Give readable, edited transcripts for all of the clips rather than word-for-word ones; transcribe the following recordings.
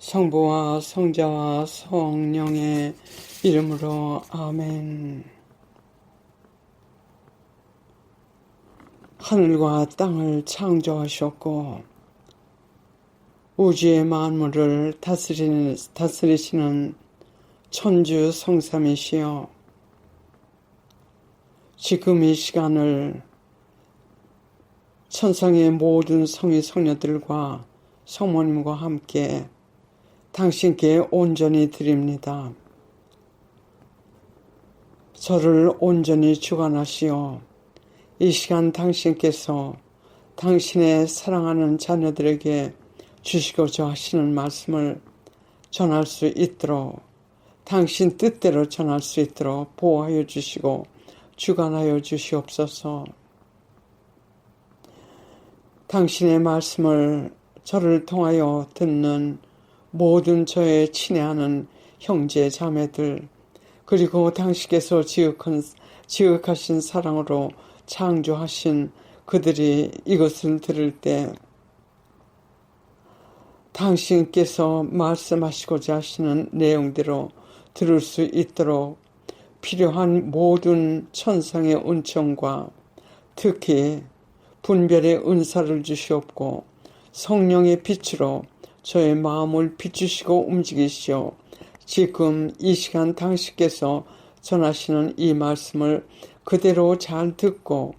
성부와 성자와 성령의 이름으로 아멘. 하늘과 땅을 창조하셨고 우주의 만물을 다스리시는 천주 성삼이시여, 지금 이 시간을 천상의 모든 성의 성녀들과 성모님과 함께 당신께 온전히 드립니다. 저를 온전히 주관하시어 이 시간 당신께서 당신의 사랑하는 자녀들에게 주시고자 하시는 말씀을 전할 수 있도록, 당신 뜻대로 전할 수 있도록 보호하여 주시고 주관하여 주시옵소서. 당신의 말씀을 저를 통하여 듣는 모든 저의 친애하는 형제 자매들, 그리고 당신께서 지극하신 사랑으로 창조하신 그들이 이것을 들을 때 당신께서 말씀하시고자 하시는 내용대로 들을 수 있도록 필요한 모든 천상의 은총과 특히 분별의 은사를 주시옵고 성령의 빛으로 저의 마음을 비추시고 움직이시오. 지금 이 시간 당신께서 전하시는 이 말씀을 그대로 잘 듣고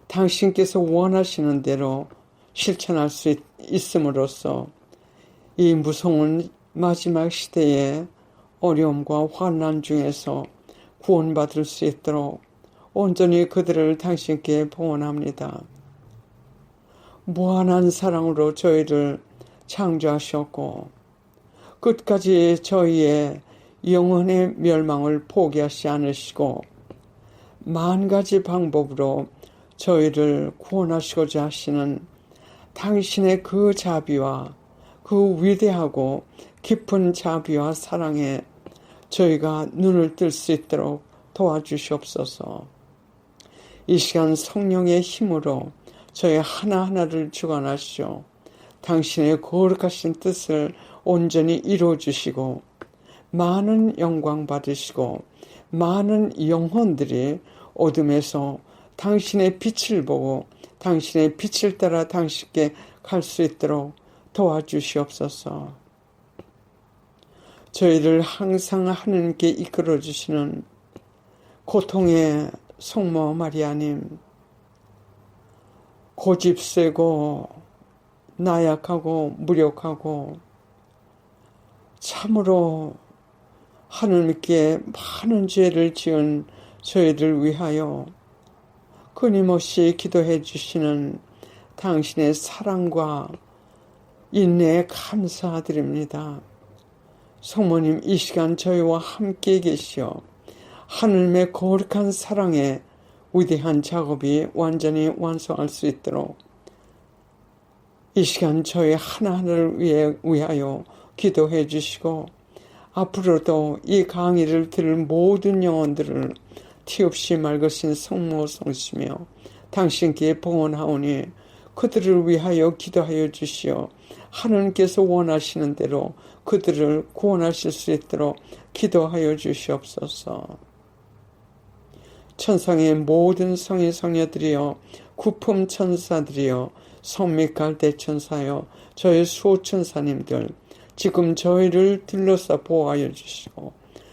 당신께서 원하시는 대로 실천할 수 있음으로써 이 무서운 마지막 시대의 어려움과 환난 중에서 구원받을 수 있도록 온전히 그들을 당신께 봉헌합니다. 무한한 사랑으로 저희를 창조하셨고 끝까지 저희의 영혼의 멸망을 포기하지 않으시고 만 가지 방법으로 저희를 구원하시고자 하시는 당신의 그 자비와 그 위대하고 깊은 자비와 사랑에 저희가 눈을 뜰 수 있도록 도와주시옵소서. 이 시간 성령의 힘으로 저희 하나하나를 주관하시오. 당신의 거룩하신 뜻을 온전히 이루어주시고 많은 영광 받으시고 많은 영혼들이 어둠에서 당신의 빛을 보고 당신의 빛을 따라 당신께 갈 수 있도록 도와주시옵소서. 저희를 항상 하느님께 이끌어주시는 고통의 성모 마리아님, 고집세고 나약하고 무력하고 참으로 하느님께 많은 죄를 지은 저희를 위하여 끊임없이 기도해 주시는 당신의 사랑과 인내에 감사드립니다. 성모님, 이 시간 저희와 함께 계시어 하느님의 거룩한 사랑에 위대한 작업이 완전히 완성할 수 있도록 이 시간 저희 하나하나를 위하여 기도해 주시고 앞으로도 이 강의를 들을 모든 영혼들을 티없이 맑으신 성모 성시며 당신께 봉헌하오니 그들을 위하여 기도하여 주시어 하나님께서 원하시는 대로 그들을 구원하실 수 있도록 기도하여 주시옵소서. 천상의 모든 성의 성녀들이여, 구품 천사들이여, 성미갈 대천사여, 저희 수호천사님들, 지금 저희를 둘러싸 보호하여 주시고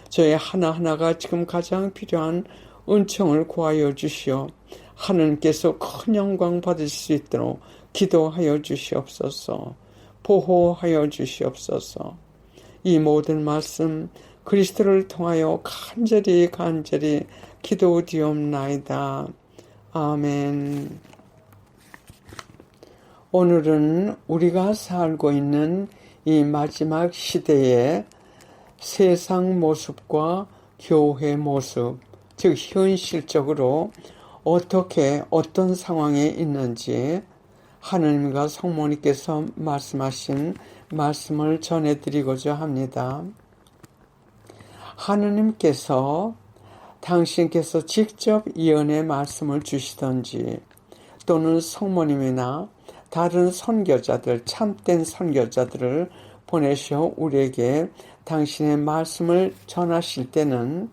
저희 하나하나가 지금 가장 필요한 은총을 구하여 주시어 하느님께서 큰 영광 받을 수 있도록 기도하여 주시옵소서. 보호하여 주시옵소서. 이 모든 말씀 그리스도를 통하여 간절히 기도드리옵나이다. 아멘. 오늘은 우리가 살고 있는 이 마지막 시대의 세상 모습과 교회 모습, 즉 현실적으로 어떤 상황에 있는지 하느님과 성모님께서 말씀하신 말씀을 전해드리고자 합니다. 하느님께서 당신께서 직접 예언의 말씀을 주시던지 또는 성모님이나 다른 선교자들, 참된 선교자들을 보내셔 우리에게 당신의 말씀을 전하실 때는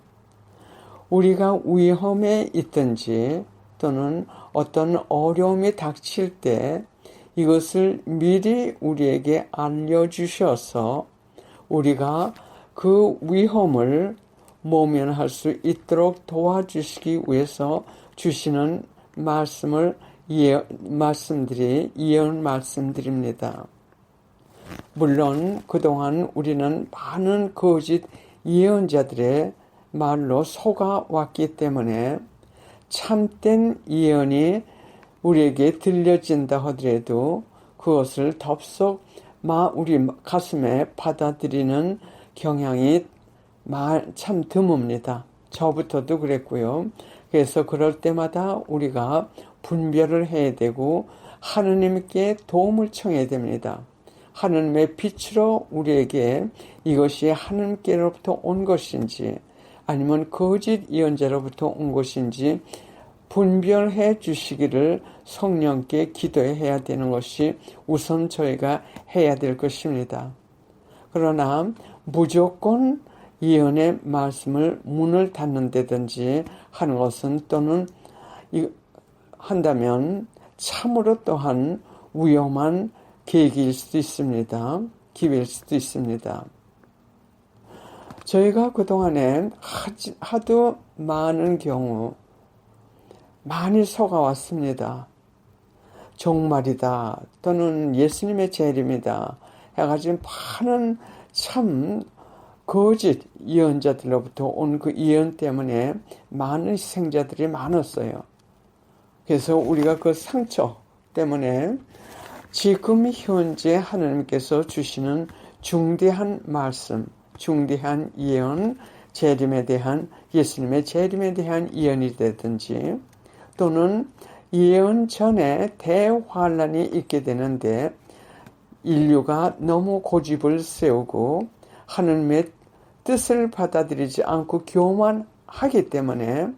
우리가 위험에 있든지 또는 어떤 어려움이 닥칠 때 이것을 미리 우리에게 알려주셔서 우리가 그 위험을 모면할 수 있도록 도와주시기 위해서 주시는 예언 말씀드립니다. 물론 그동안 우리는 많은 거짓 예언자들의 말로 속아왔기 때문에 참된 예언이 우리에게 들려진다 하더라도 그것을 덥석 우리 가슴에 받아들이는 경향이 참 드뭅니다. 저부터도 그랬고요. 그래서 그럴 때마다 우리가 분별을 해야 되고 하느님께 도움을 청해야 됩니다. 하느님의 빛으로 우리에게 이것이 하느님께로부터 온 것인지 아니면 거짓 예언자로부터 온 것인지 분별해 주시기를 성령께 기도해야 되는 것이 우선 저희가 해야 될 것입니다. 그러나 무조건 예언의 말씀을 문을 닫는다든지 하는 것은 또는 한다면 참으로 또한 위험한 계기일 수도 있습니다. 기회일 수도 있습니다. 저희가 그동안에 하도 많은 경우 많이 속아왔습니다. 종말이다 또는 예수님의 재림이다 해가지고 많은 참 거짓 예언자들로부터 온 그 예언 때문에 많은 희생자들이 많았어요. 그래서 우리가 그 상처 때문에 지금 현재 하나님께서 주시는 중대한 말씀, 중대한 예언, 재림에 대한 예수님의 재림에 대한 예언이 되든지 또는 예언 전에 대환란이 있게 되는데 인류가 너무 고집을 세우고 하나님의 뜻을 받아들이지 않고 교만하기 때문에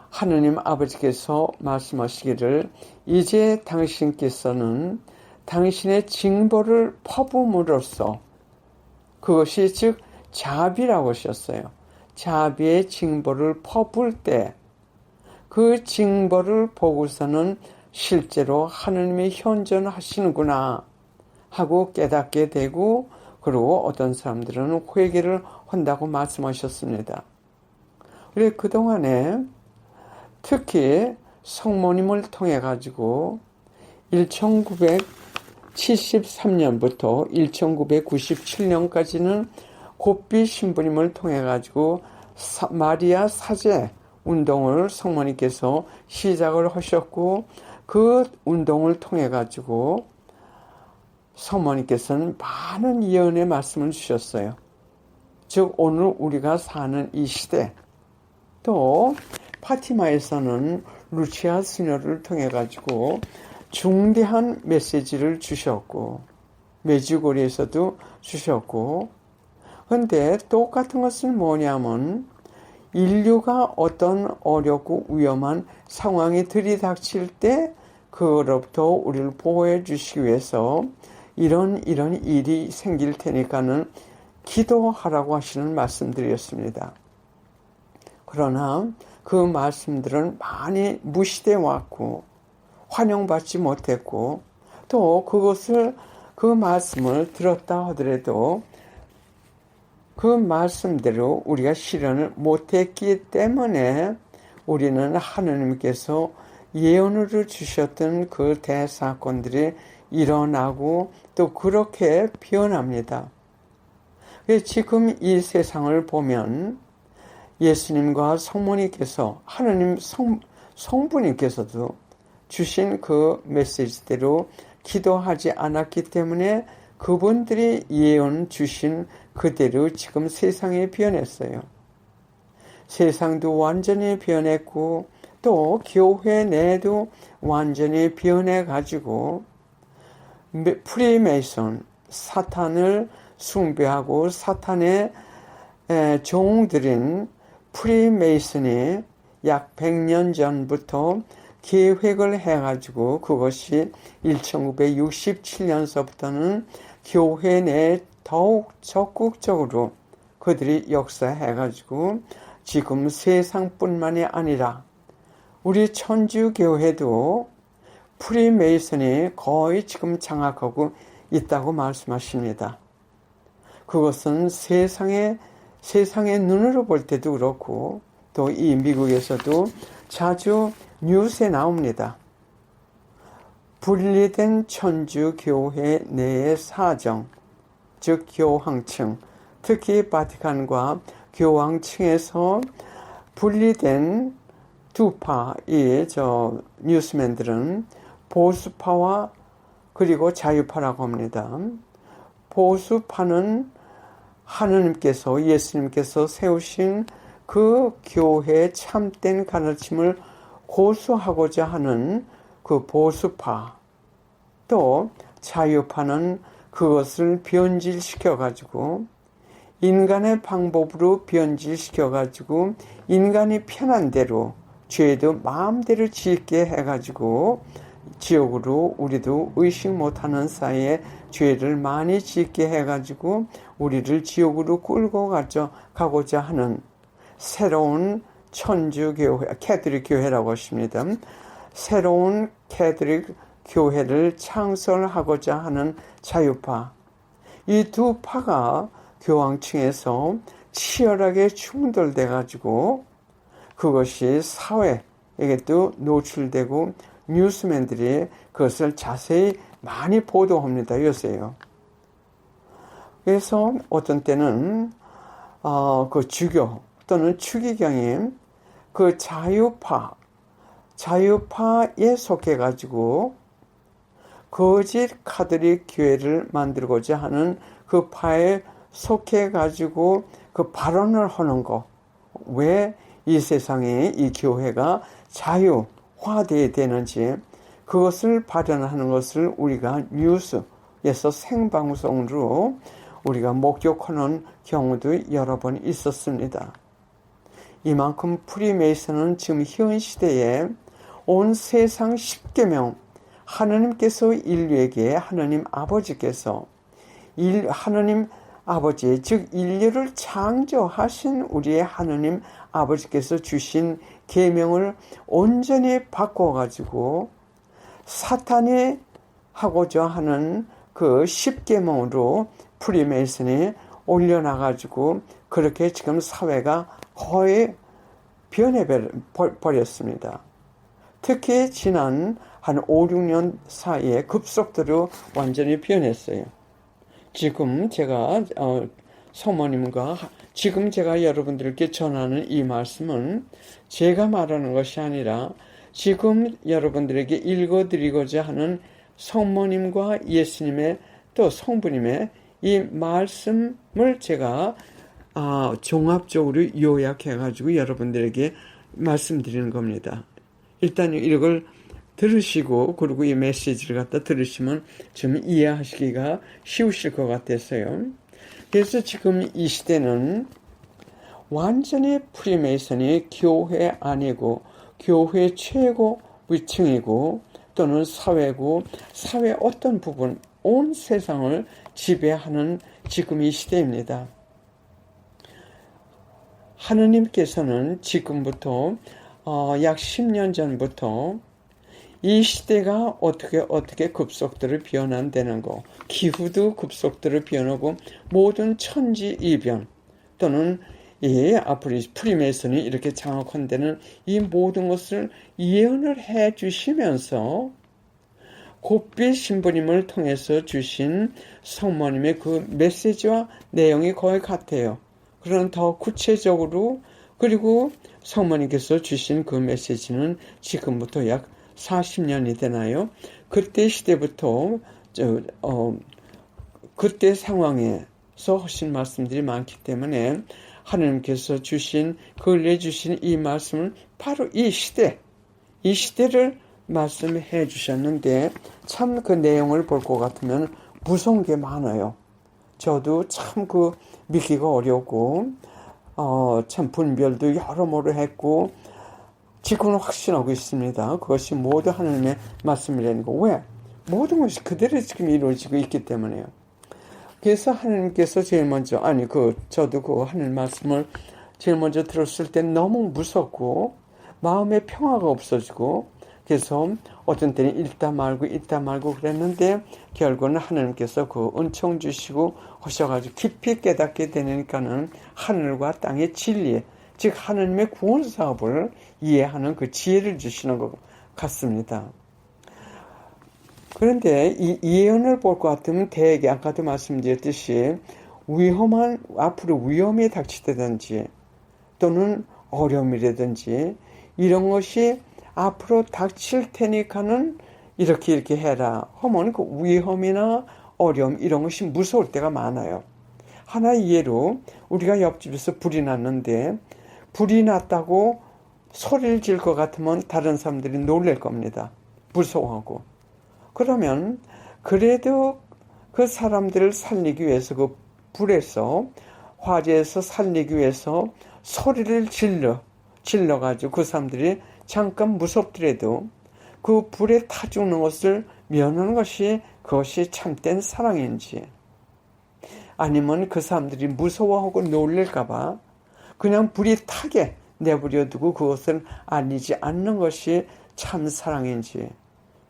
하나님 아버지께서 말씀하시기를 이제 당신께서는 당신의 징벌을 퍼부음으로써 그것이 즉 자비라고 하셨어요. 자비의 징벌을 퍼부을 때 그 징벌을 보고서는 실제로 하나님이 현존하시는구나 하고 깨닫게 되고 그리고 어떤 사람들은 회개를 한다고 말씀하셨습니다. 그래 그동안에 특히 성모님을 통해 가지고 1973년부터 1997년까지는 곱비 신부님을 통해 가지고 마리아 사제 운동을 성모님께서 시작을 하셨고 그 운동을 통해 가지고 성모님께서는 많은 예언의 말씀을 주셨어요. 즉 오늘 우리가 사는 이 시대 또 파티마에서는 루치아 수녀를 통해 가지고 중대한 메시지를 주셨고 메주고리에서도 주셨고 그런데 똑같은 것은 뭐냐면 인류가 어떤 어렵고 위험한 상황이 들이닥칠 때 그로부터 우리를 보호해 주시기 위해서 이런 일이 생길 테니까는 기도하라고 하시는 말씀들이었습니다. 그러나 그 말씀들은 많이 무시되어 왔고 환영받지 못했고 또 그 말씀을 들었다 하더라도 그 말씀대로 우리가 실현을 못했기 때문에 우리는 하느님께서 예언으로 주셨던 그 대사건들이 일어나고 또 그렇게 변합니다. 지금 이 세상을 보면 예수님과 성모님께서 하느님 성부님께서도 주신 그 메시지대로 기도하지 않았기 때문에 그분들이 예언 주신 그대로 지금 세상에 변했어요. 세상도 완전히 변했고 또 교회 내도 완전히 변해가지고 프리메이슨, 사탄을 숭배하고 사탄의 종들인 프리메이슨이 약 100년 전부터 계획을 해가지고 그것이 1967년서부터는 교회 내 더욱 적극적으로 그들이 역사해가지고 지금 세상뿐만이 아니라 우리 천주교회도 프리메이슨이 거의 지금 장악하고 있다고 말씀하십니다. 그것은 세상의 눈으로 볼 때도 그렇고 또 이 미국에서도 자주 뉴스에 나옵니다. 분리된 천주교회 내의 사정, 즉 교황층, 특히 바티칸과 교황층에서 분리된 두 파의 뉴스맨들은 보수파와 그리고 자유파라고 합니다. 보수파는 하느님께서 예수님께서 세우신 그 교회의 참된 가르침을 고수하고자 하는 그 보수파, 또 자유파는 그것을 변질시켜가지고 인간의 방법으로 변질시켜가지고 인간이 편한 대로 죄도 마음대로 짓게 해가지고 지옥으로 우리도 의식 못하는 사이에 죄를 많이 짓게 해가지고 우리를 지옥으로 끌고 가고자 하는 새로운 천주교회, 캐톨릭 교회라고 하십니다. 새로운 캐톨릭 교회를 창설하고자 하는 자유파, 이 두 파가 교황층에서 치열하게 충돌돼 가지고 그것이 사회에게도 노출되고 뉴스맨들이 그것을 자세히 많이 보도합니다. 요새요. 그래서 어떤 때는 그 주교 또는 추기경이 그 자유파에 속해가지고 거짓 카톨릭 교회를 만들고자 하는 그 파에 속해가지고 그 발언을 하는 거, 왜 이 세상에 이 교회가 자유화되어야 되는지 그것을 발언하는 것을 우리가 뉴스에서 생방송으로 우리가 목격하는 경우도 여러 번 있었습니다. 이만큼 프리메이슨은 지금 현 시대에 온 세상 10계명, 하느님께서 인류에게 하느님 아버지께서 하느님 아버지, 즉 인류를 창조하신 우리의 하느님 아버지께서 주신 계명을 온전히 바꿔가지고 사탄이 하고자 하는 그 10계명으로 프리메이슨이 올려놔가지고 그렇게 지금 사회가 거의 변해버렸습니다. 특히 지난 한 5, 6년 사이에 급속도로 완전히 변했어요. 지금 제가 성모님과 지금 제가 여러분들께 전하는 이 말씀은 제가 말하는 것이 아니라 지금 여러분들에게 읽어드리고자 하는 성모님과 예수님의 또 성부님의 이 말씀을 제가 종합적으로 요약해가지고 여러분들에게 말씀드리는 겁니다. 일단 이걸 들으시고 그리고 이 메시지를 갖다 들으시면 좀 이해하시기가 쉬우실 것 같아서요. 그래서 지금 이 시대는 완전히 프리메이슨이 교회 아니고 교회 최고 위층이고 또는 사회고 사회 어떤 부분 온 세상을 지배하는 지금 이 시대입니다. 하느님께서는 지금부터 약 10년 전부터 이 시대가 어떻게 급속도로 변한다는 거, 기후도 급속도로 변하고 모든 천지이변 또는 앞으로 프리메이슨이 이렇게 장악한 데는 이 모든 것을 예언을 해 주시면서 곱비 신부님을 통해서 주신 성모님의 그 메시지와 내용이 거의 같아요. 그러나 더 구체적으로 그리고 성모님께서 주신 그 메시지는 지금부터 약 40년이 되나요? 그때 시대부터 그때 상황에서 하신 말씀들이 많기 때문에 하나님께서 주신 근래 주신 이 말씀은 바로 이 시대를 말씀해 주셨는데 참 그 내용을 볼 것 같으면 무서운 게 많아요. 저도 참 믿기가 어렵고 참 분별도 여러모로 했고 지금은 확신하고 있습니다. 그것이 모두 하나님의 말씀이라는 거. 왜? 모든 것이 그대로 지금 이루어지고 있기 때문에요. 그래서 하나님께서 제일 먼저, 저도 그 하늘 말씀을 제일 먼저 들었을 때 너무 무섭고, 마음의 평화가 없어지고, 그래서 어떤 때는 읽다 말고 그랬는데, 결국은 하나님께서 그 은총 주시고 하셔가지고 깊이 깨닫게 되니까는 하늘과 땅의 진리, 즉 하나님의 구원 사업을 이해하는 그 지혜를 주시는 것 같습니다. 그런데 이 예언을 볼 것 같으면 대개 아까도 말씀드렸듯이 앞으로 위험이 닥치다든지 또는 어려움이라든지 이런 것이 앞으로 닥칠 테니까는 이렇게 해라 하면 그 위험이나 어려움 이런 것이 무서울 때가 많아요. 하나의 예로 우리가 옆집에서 불이 났는데 불이 났다고 소리를 질 것 같으면 다른 사람들이 놀랄 겁니다. 무서워하고. 그러면 그래도 그 사람들을 살리기 위해서 그 불에서 화재에서 살리기 위해서 소리를 질러가지고 그 사람들이 잠깐 무섭더라도 그 불에 타 죽는 것을 면하는 것이 그것이 참된 사랑인지 아니면 그 사람들이 무서워하고 놀랄까봐 그냥 불이 타게 내버려두고 그것을 알리지 않는 것이 참 사랑인지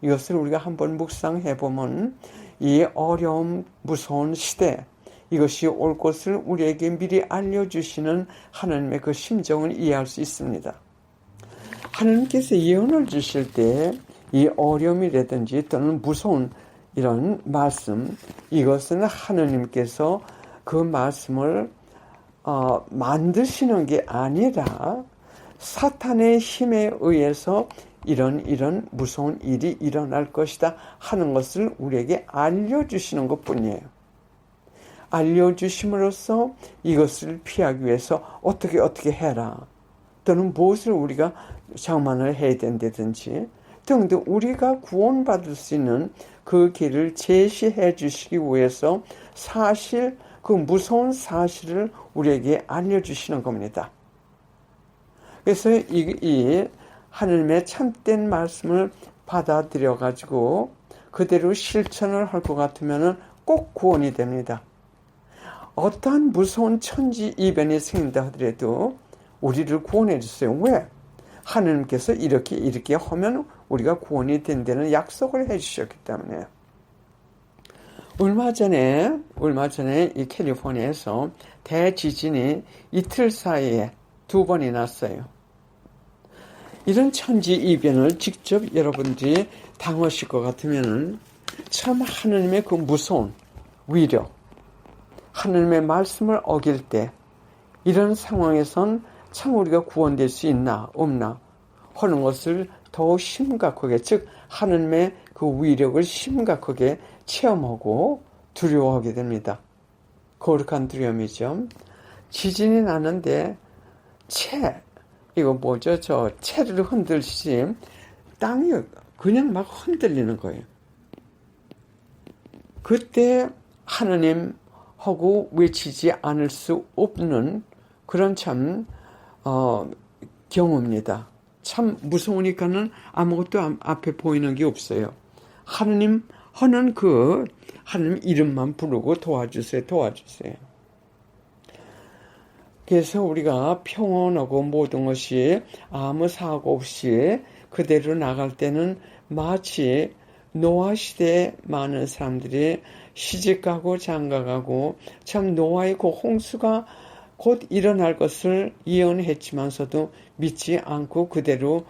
이것을 우리가 한번 묵상해보면 이 어려움 무서운 시대 이것이 올 것을 우리에게 미리 알려주시는 하나님의 그 심정을 이해할 수 있습니다. 하나님께서 예언을 주실 때 이 어려움이라든지 또는 무서운 이런 말씀 이것은 하나님께서 그 말씀을 만드시는 게 아니라 사탄의 힘에 의해서 이런 무서운 일이 일어날 것이다 하는 것을 우리에게 알려주시는 것뿐이에요. 알려주심으로써 이것을 피하기 위해서 어떻게 해라 또는 무엇을 우리가 장만을 해야 된다든지 등등 우리가 구원받을 수 있는 그 길을 제시해 주시기 위해서 그 무서운 사실을 우리에게 알려주시는 겁니다. 그래서 이 하나님의 참된 말씀을 받아들여 가지고 그대로 실천을 할 것 같으면 꼭 구원이 됩니다. 어떠한 무서운 천지 이변이 생긴다 하더라도 우리를 구원해 주세요. 왜? 하나님께서 이렇게 하면 우리가 구원이 된다는 약속을 해 주셨기 때문에. 얼마 전에 이 캘리포니아에서 대지진이 이틀 사이에 2번이 났어요. 이런 천지 이변을 직접 여러분들이 당하실 것 같으면 참 하나님의 그 무서운 위력, 하나님의 말씀을 어길 때 이런 상황에선 참 우리가 구원될 수 있나 없나 하는 것을 더 심각하게 즉 하나님의 그 위력을 심각하게 체험하고 두려워하게 됩니다. 거룩한 두려움이죠. 지진이 나는데 채를 흔들듯이 땅이 그냥 막 흔들리는 거예요. 그때 하나님하고 외치지 않을 수 없는 그런 참 경우입니다. 참 무서우니까는 아무것도 앞에 보이는 게 없어요. 하나님 하는 하나님 이름만 부르고 도와주세요. 그래서 우리가 평온하고 모든 것이 아무 사고 없이 그대로 나갈 때는 마치 노아 시대에 많은 사람들이 시집가고 장가가고 참 노아의 그 홍수가 곧 일어날 것을 예언했지만서도 믿지 않고 그대로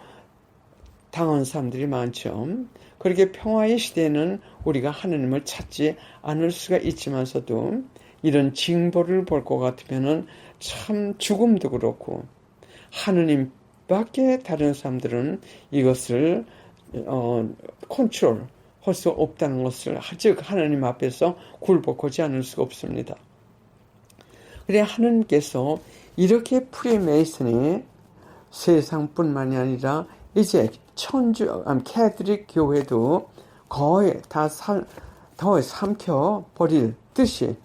당한 사람들이 많죠. 그렇게 평화의 시대에는 우리가 하나님을 찾지 않을 수가 있지만서도 이런 징벌을 볼 것 같으면은 참 죽음도 그렇고 하느님밖에 다른 사람들은 이것을 컨트롤 할 수 없다는 것을 즉 하나님 앞에서 굴복하지 않을 수가 없습니다. 그래 하나님께서 이렇게 프리메이슨이 세상뿐만이 아니라 이제 캐톨릭 교회도 거의 다 삼켜버릴 듯이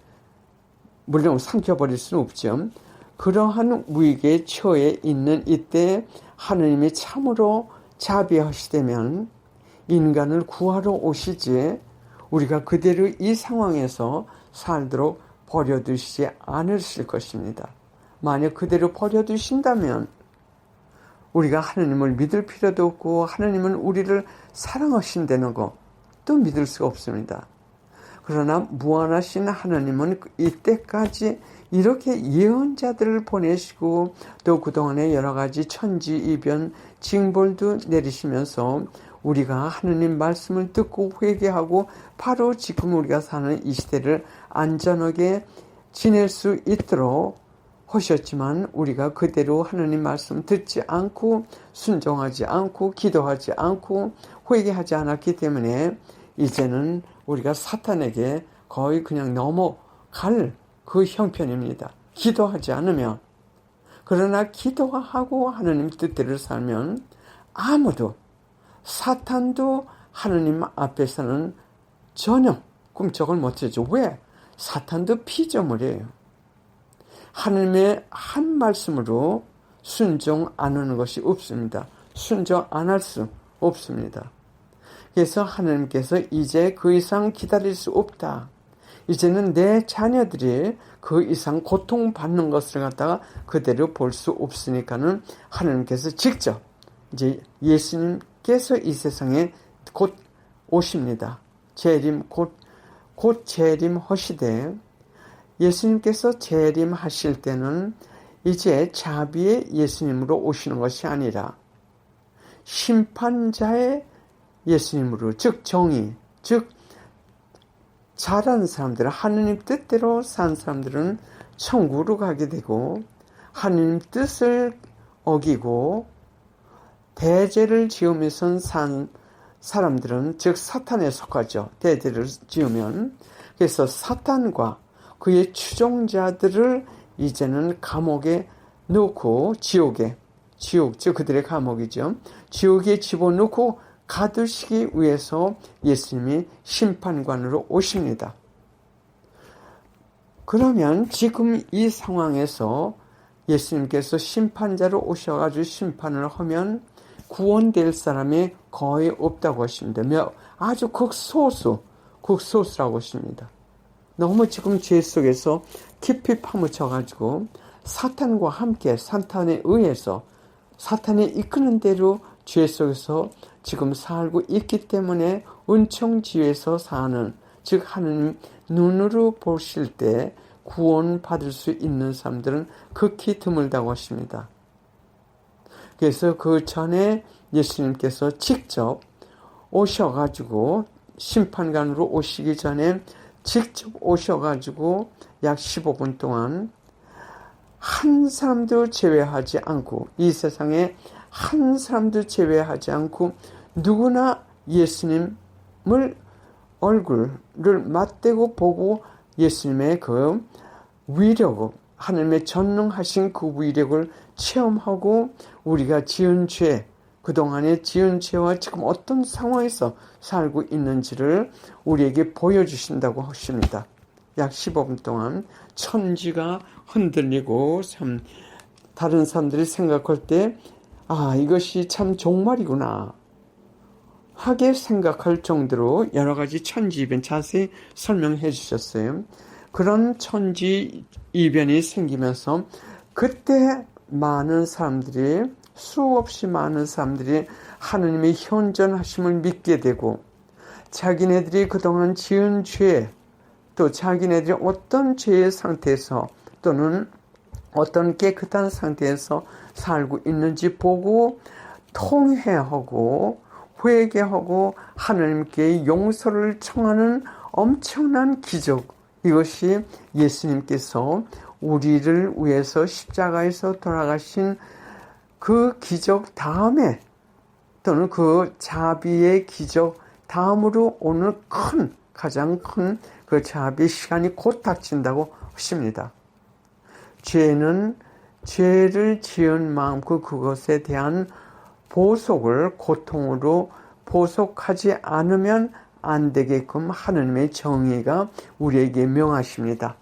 물론 삼켜버릴 수는 없죠. 그러한 위기에 처해 있는 이때 하나님이 참으로 자비하시다면 인간을 구하러 오시지 우리가 그대로 이 상황에서 살도록 버려두시지 않으실 것입니다. 만약 그대로 버려두신다면 우리가 하나님을 믿을 필요도 없고 하나님은 우리를 사랑하신다는 거 또 믿을 수가 없습니다. 그러나 무한하신 하나님은 이때까지 이렇게 예언자들을 보내시고 또 그동안에 여러 가지 천지이변 징벌도 내리시면서 우리가 하나님 말씀을 듣고 회개하고 바로 지금 우리가 사는 이 시대를 안전하게 지낼 수 있도록 하셨지만 우리가 그대로 하나님 말씀 듣지 않고 순종하지 않고 기도하지 않고 회개하지 않았기 때문에 이제는 우리가 사탄에게 거의 그냥 넘어갈 그 형편입니다. 기도하지 않으면. 그러나 기도하고 하나님 뜻대로 살면 아무도 사탄도 하나님 앞에서는 전혀 꿈쩍을 못하죠. 왜? 사탄도 피조물이에요. 하나님의 한 말씀으로 순종 안 하는 것이 없습니다. 순종 안 할 수 없습니다. 그래서 하나님께서 이제 그 이상 기다릴 수 없다. 이제는 내 자녀들이 그 이상 고통받는 것을 갖다가 그대로 볼 수 없으니까는 하나님께서 직접 이제 예수님께서 이 세상에 곧 오십니다. 곧 재림하시되 예수님께서 재림하실 때는 이제 자비의 예수님으로 오시는 것이 아니라 심판자의 예수님으로, 즉 정의, 즉 잘한 사람들은, 하느님 뜻대로 산 사람들은 천국으로 가게 되고 하느님 뜻을 어기고 대죄를 지으면서 산 사람들은, 즉 사탄에 속하죠. 대죄를 지으면. 그래서 사탄과 그의 추종자들을 이제는 감옥에 넣고 지옥, 즉 그들의 감옥이죠. 지옥에 집어넣고 가두시기 위해서 예수님이 심판관으로 오십니다. 그러면 지금 이 상황에서 예수님께서 심판자로 오셔가지고 심판을 하면 구원될 사람이 거의 없다고 하십니다. 아주 극소수라고 하십니다. 너무 지금 죄 속에서 깊이 파묻혀가지고 사탄과 함께 사탄에 의해서 사탄이 이끄는 대로 죄 속에서 지금 살고 있기 때문에 은총지에서 사는, 즉 하나님 눈으로 보실 때 구원받을 수 있는 사람들은 극히 드물다고 하십니다. 그래서 그 전에 예수님께서 직접 오셔가지고 심판관으로 오시기 전에 직접 오셔가지고 약 15분 동안 한 사람도 제외하지 않고, 이 세상에 한 사람도 제외하지 않고 누구나 예수님을 얼굴을 맞대고 보고 예수님의 그 위력을, 하나님의 전능하신 그 위력을 체험하고 우리가 지은 죄, 그동안에 지은 죄와 지금 어떤 상황에서 살고 있는지를 우리에게 보여주신다고 하십니다. 약 15분 동안 천지가 흔들리고 참 다른 사람들이 생각할 때 이것이 참 종말이구나 하게 생각할 정도로 여러 가지 천지이변 자세히 설명해 주셨어요. 그런 천지이변이 생기면서 그때 많은 사람들이, 수없이 많은 사람들이 하느님의 현존하심을 믿게 되고 자기네들이 그동안 지은 죄, 또 자기네들이 어떤 죄의 상태에서 또는 어떤 깨끗한 상태에서 살고 있는지 보고 통회하고 회개하고 하나님께 용서를 청하는 엄청난 기적, 이것이 예수님께서 우리를 위해서 십자가에서 돌아가신 그 기적 다음에, 또는 그 자비의 기적 다음으로 오늘 가장 큰 그 자비 시간이 곧 닥친다고 하십니다. 죄는 죄를 지은 마음, 그것에 대한 보속을 고통으로 보속하지 않으면 안 되게끔 하나님의 정의가 우리에게 명하십니다.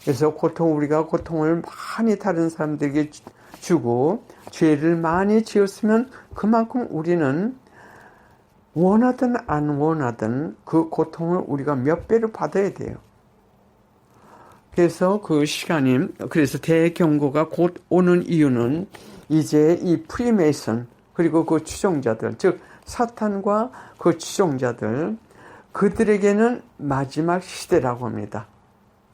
그래서 우리가 고통을 많이 다른 사람들에게 주고 죄를 많이 지었으면 그만큼 우리는 원하든 안 원하든 그 고통을 우리가 몇 배로 받아야 돼요. 그래서 그 시간이, 그래서 대경고가 곧 오는 이유는 이제 이 프리메이슨, 그리고 그 추종자들, 즉, 사탄과 그 추종자들, 그들에게는 마지막 시대라고 합니다.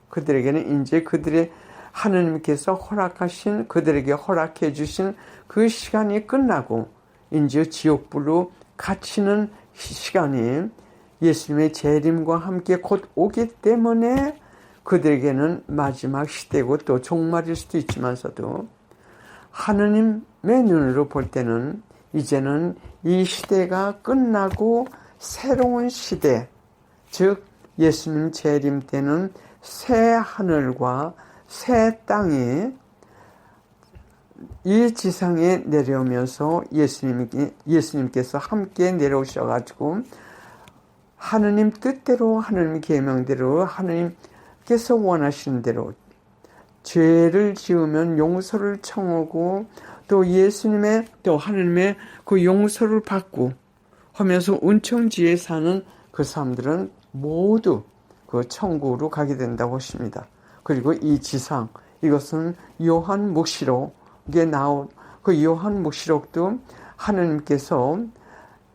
그들에게는 이제 그들의 하느님께서 허락하신, 그들에게 허락해 주신 그 시간이 끝나고, 이제 지옥불로 갇히는 시간이 예수님의 재림과 함께 곧 오기 때문에 그들에게는 마지막 시대고 또 종말일 수도 있지만서도 하느님의 눈으로 볼 때는 이제는 이 시대가 끝나고 새로운 시대, 즉 예수님 재림 때는 새 하늘과 새 땅이 이 지상에 내려오면서 예수님께서 함께 내려오셔가지고 하느님 뜻대로, 하느님 계명대로, 하느님께서 원하시는 대로 죄를 지으면 용서를 청하고 또 예수님의 또 하느님의 그 용서를 받고 하면서 은총지에 사는 그 사람들은 모두 그 천국으로 가게 된다고 하십니다. 그리고 이 지상, 이것은 요한묵시록에 나온 그 요한묵시록도 하느님께서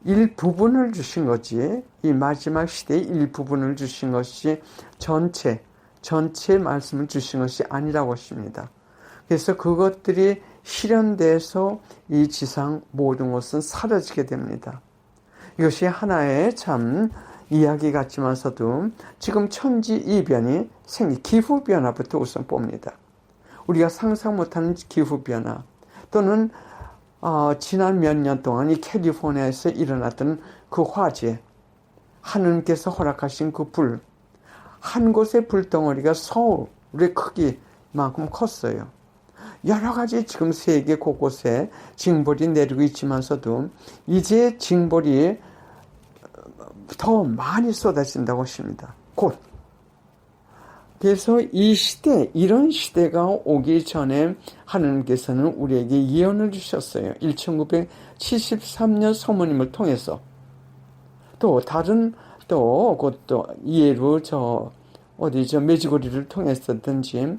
일부분을 주신 거지, 이 마지막 시대의 일부분을 주신 것이 전체 말씀을 주신 것이 아니라고 하십니다. 그래서 그것들이 실현돼서 이 지상 모든 것은 사라지게 됩니다. 이것이 하나의 참 이야기 같지만서도 지금 천지이변이 기후변화부터 우선 봅니다. 우리가 상상 못하는 기후변화 또는 지난 몇 년 동안 이 캘리포니아에서 일어났던 그 화재, 하느님께서 허락하신 그 불, 한 곳의 불덩어리가 서울의 크기만큼 컸어요. 여러 가지 지금 세계 곳곳에 징벌이 내리고 있지만서도 이제 징벌이 더 많이 쏟아진다고 하십니다. 곧. 그래서 이 시대, 이런 시대가 오기 전에 하느님께서는 우리에게 예언을 주셨어요. 1973년 서모님을 통해서. 또 다른 그것도 예로 메지고리를 통해서든지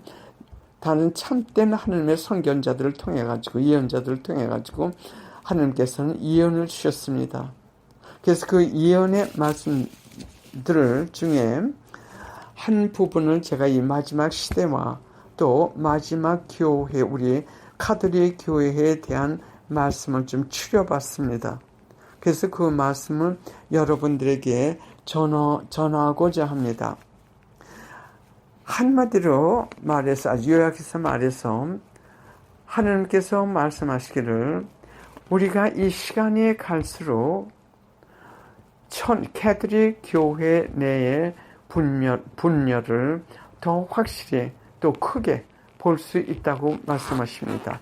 다른 참된 하느님의 선견자들을 통해 가지고 예언자들을 통해 가지고 하느님께서는 예언을 주셨습니다. 그래서 그 예언의 말씀들 중에 한 부분을 제가 이 마지막 시대와 또 마지막 교회, 우리 카톨릭 교회에 대한 말씀을 좀 추려봤습니다. 그래서 그 말씀을 여러분들에게 전하고자 합니다. 한마디로 말해서, 아주 요약해서 말해서 하느님께서 말씀하시기를 우리가 이 시간이 갈수록 카톨릭 교회 내의 분열을 더 확실히 또 크게 볼 수 있다고 말씀하십니다.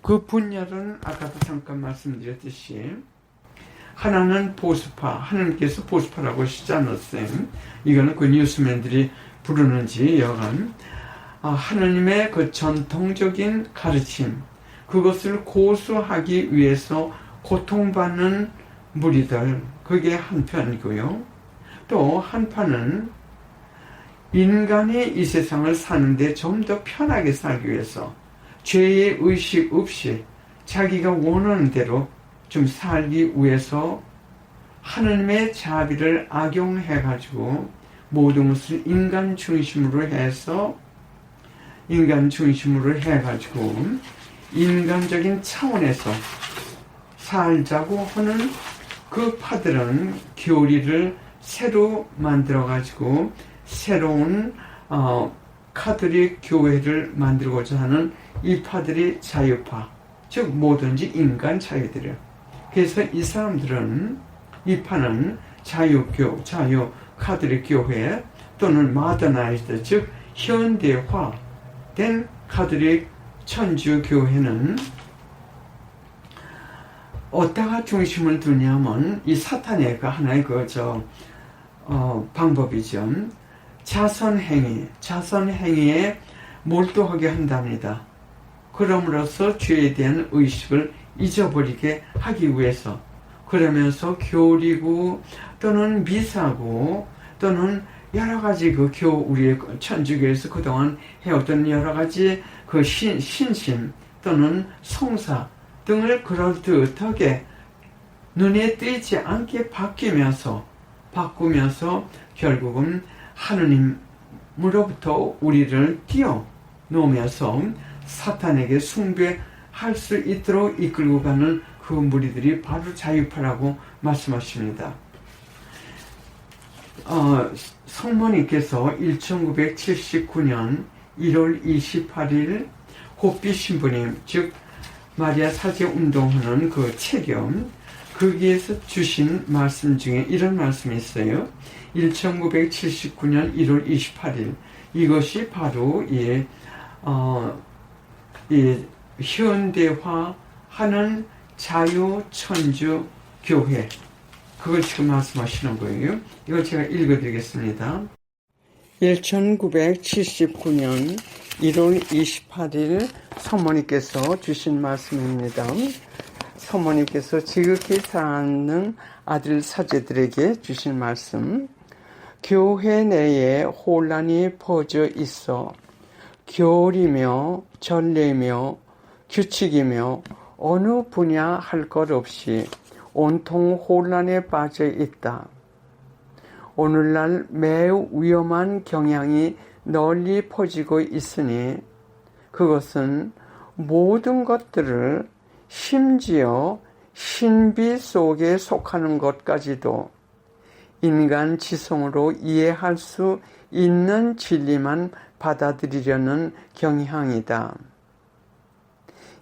그 분열은 아까도 잠깐 말씀드렸듯이 하나는 보수파, 하나님께서 보수파라고 하시지 않았어요. 이거는 그 뉴스맨들이 부르는지 여간 하나님의 그 전통적인 가르침, 그것을 고수하기 위해서 고통받는 무리들, 그게 한편이고요. 또 한편은 인간이 이 세상을 사는데 좀 더 편하게 살기 위해서 죄의 의식 없이 자기가 원하는 대로 좀 살기 위해서 하느님의 자비를 악용해가지고 모든 것을 인간 중심으로 해가지고 인간적인 차원에서 살자고 하는 그 파들은 교리를 새로 만들어가지고 새로운 카톨릭 교회를 만들고자 하는 이 파들이 자유파, 즉 뭐든지 인간 자유들이에요. 그래서 이 사람들은, 이 파는 자유 카톨릭 교회 또는 마더나이즈드, 즉 현대화된 카톨릭 천주 교회는 어디다가 중심을 두냐면 이 사탄의 그 하나의 방법이죠. 자선행위에 몰두하게 한답니다. 그럼으로써 죄에 대한 의식을 잊어버리게 하기 위해서, 그러면서 교리고 또는 미사고 또는 여러 가지 우리의 천주교에서 그동안 해왔던 여러 가지 신심 또는 성사 등을 그럴듯하게 눈에 띄지 않게 바꾸면서 결국은 하느님으로부터 우리를 띄워놓으면서 사탄에게 숭배할 수 있도록 이끌고 가는 그 무리들이 바로 자유파라고 말씀하십니다. 성모님께서 1979년 1월 28일 호피 신부님, 즉 마리아 사제 운동하는 그 책임, 거기에서 주신 말씀 중에 이런 말씀이 있어요. 1979년 1월 28일 이것이 바로 현대화하는 자유천주 교회, 그걸 지금 말씀하시는 거예요. 이걸 제가 읽어드리겠습니다. 1979년 1월 28일 성모님께서 주신 말씀입니다. 성모님께서 지극히 사랑하는 아들 사제들에게 주신 말씀. 교회 내에 혼란이 퍼져 있어 교리며 전례며 규칙이며 어느 분야 할 것 없이 온통 혼란에 빠져 있다. 오늘날 매우 위험한 경향이 널리 퍼지고 있으니 그것은 모든 것들을 심지어 신비 속에 속하는 것까지도 인간 지성으로 이해할 수 있는 진리만 받아들이려는 경향이다.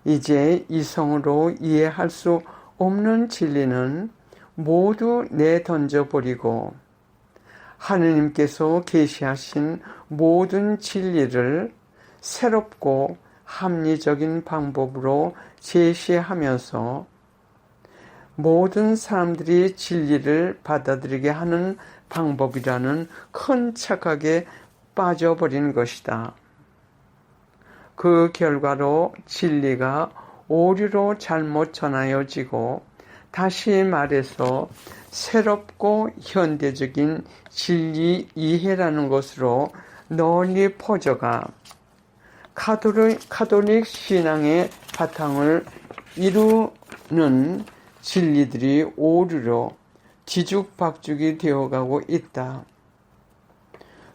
이제 이성으로 이해할 수 없는 진리는 모두 내던져버리고 하느님께서 계시하신 모든 진리를 새롭고 합리적인 방법으로 제시하면서 모든 사람들이 진리를 받아들이게 하는 방법이라는 큰 착각에 빠져버린 것이다. 그 결과로 진리가 오류로 잘못 전하여지고, 다시 말해서 새롭고 현대적인 진리 이해라는 것으로 널리 퍼져가 가톨릭 신앙의 바탕을 이루는 진리들이 오류로 뒤죽박죽이 되어가고 있다.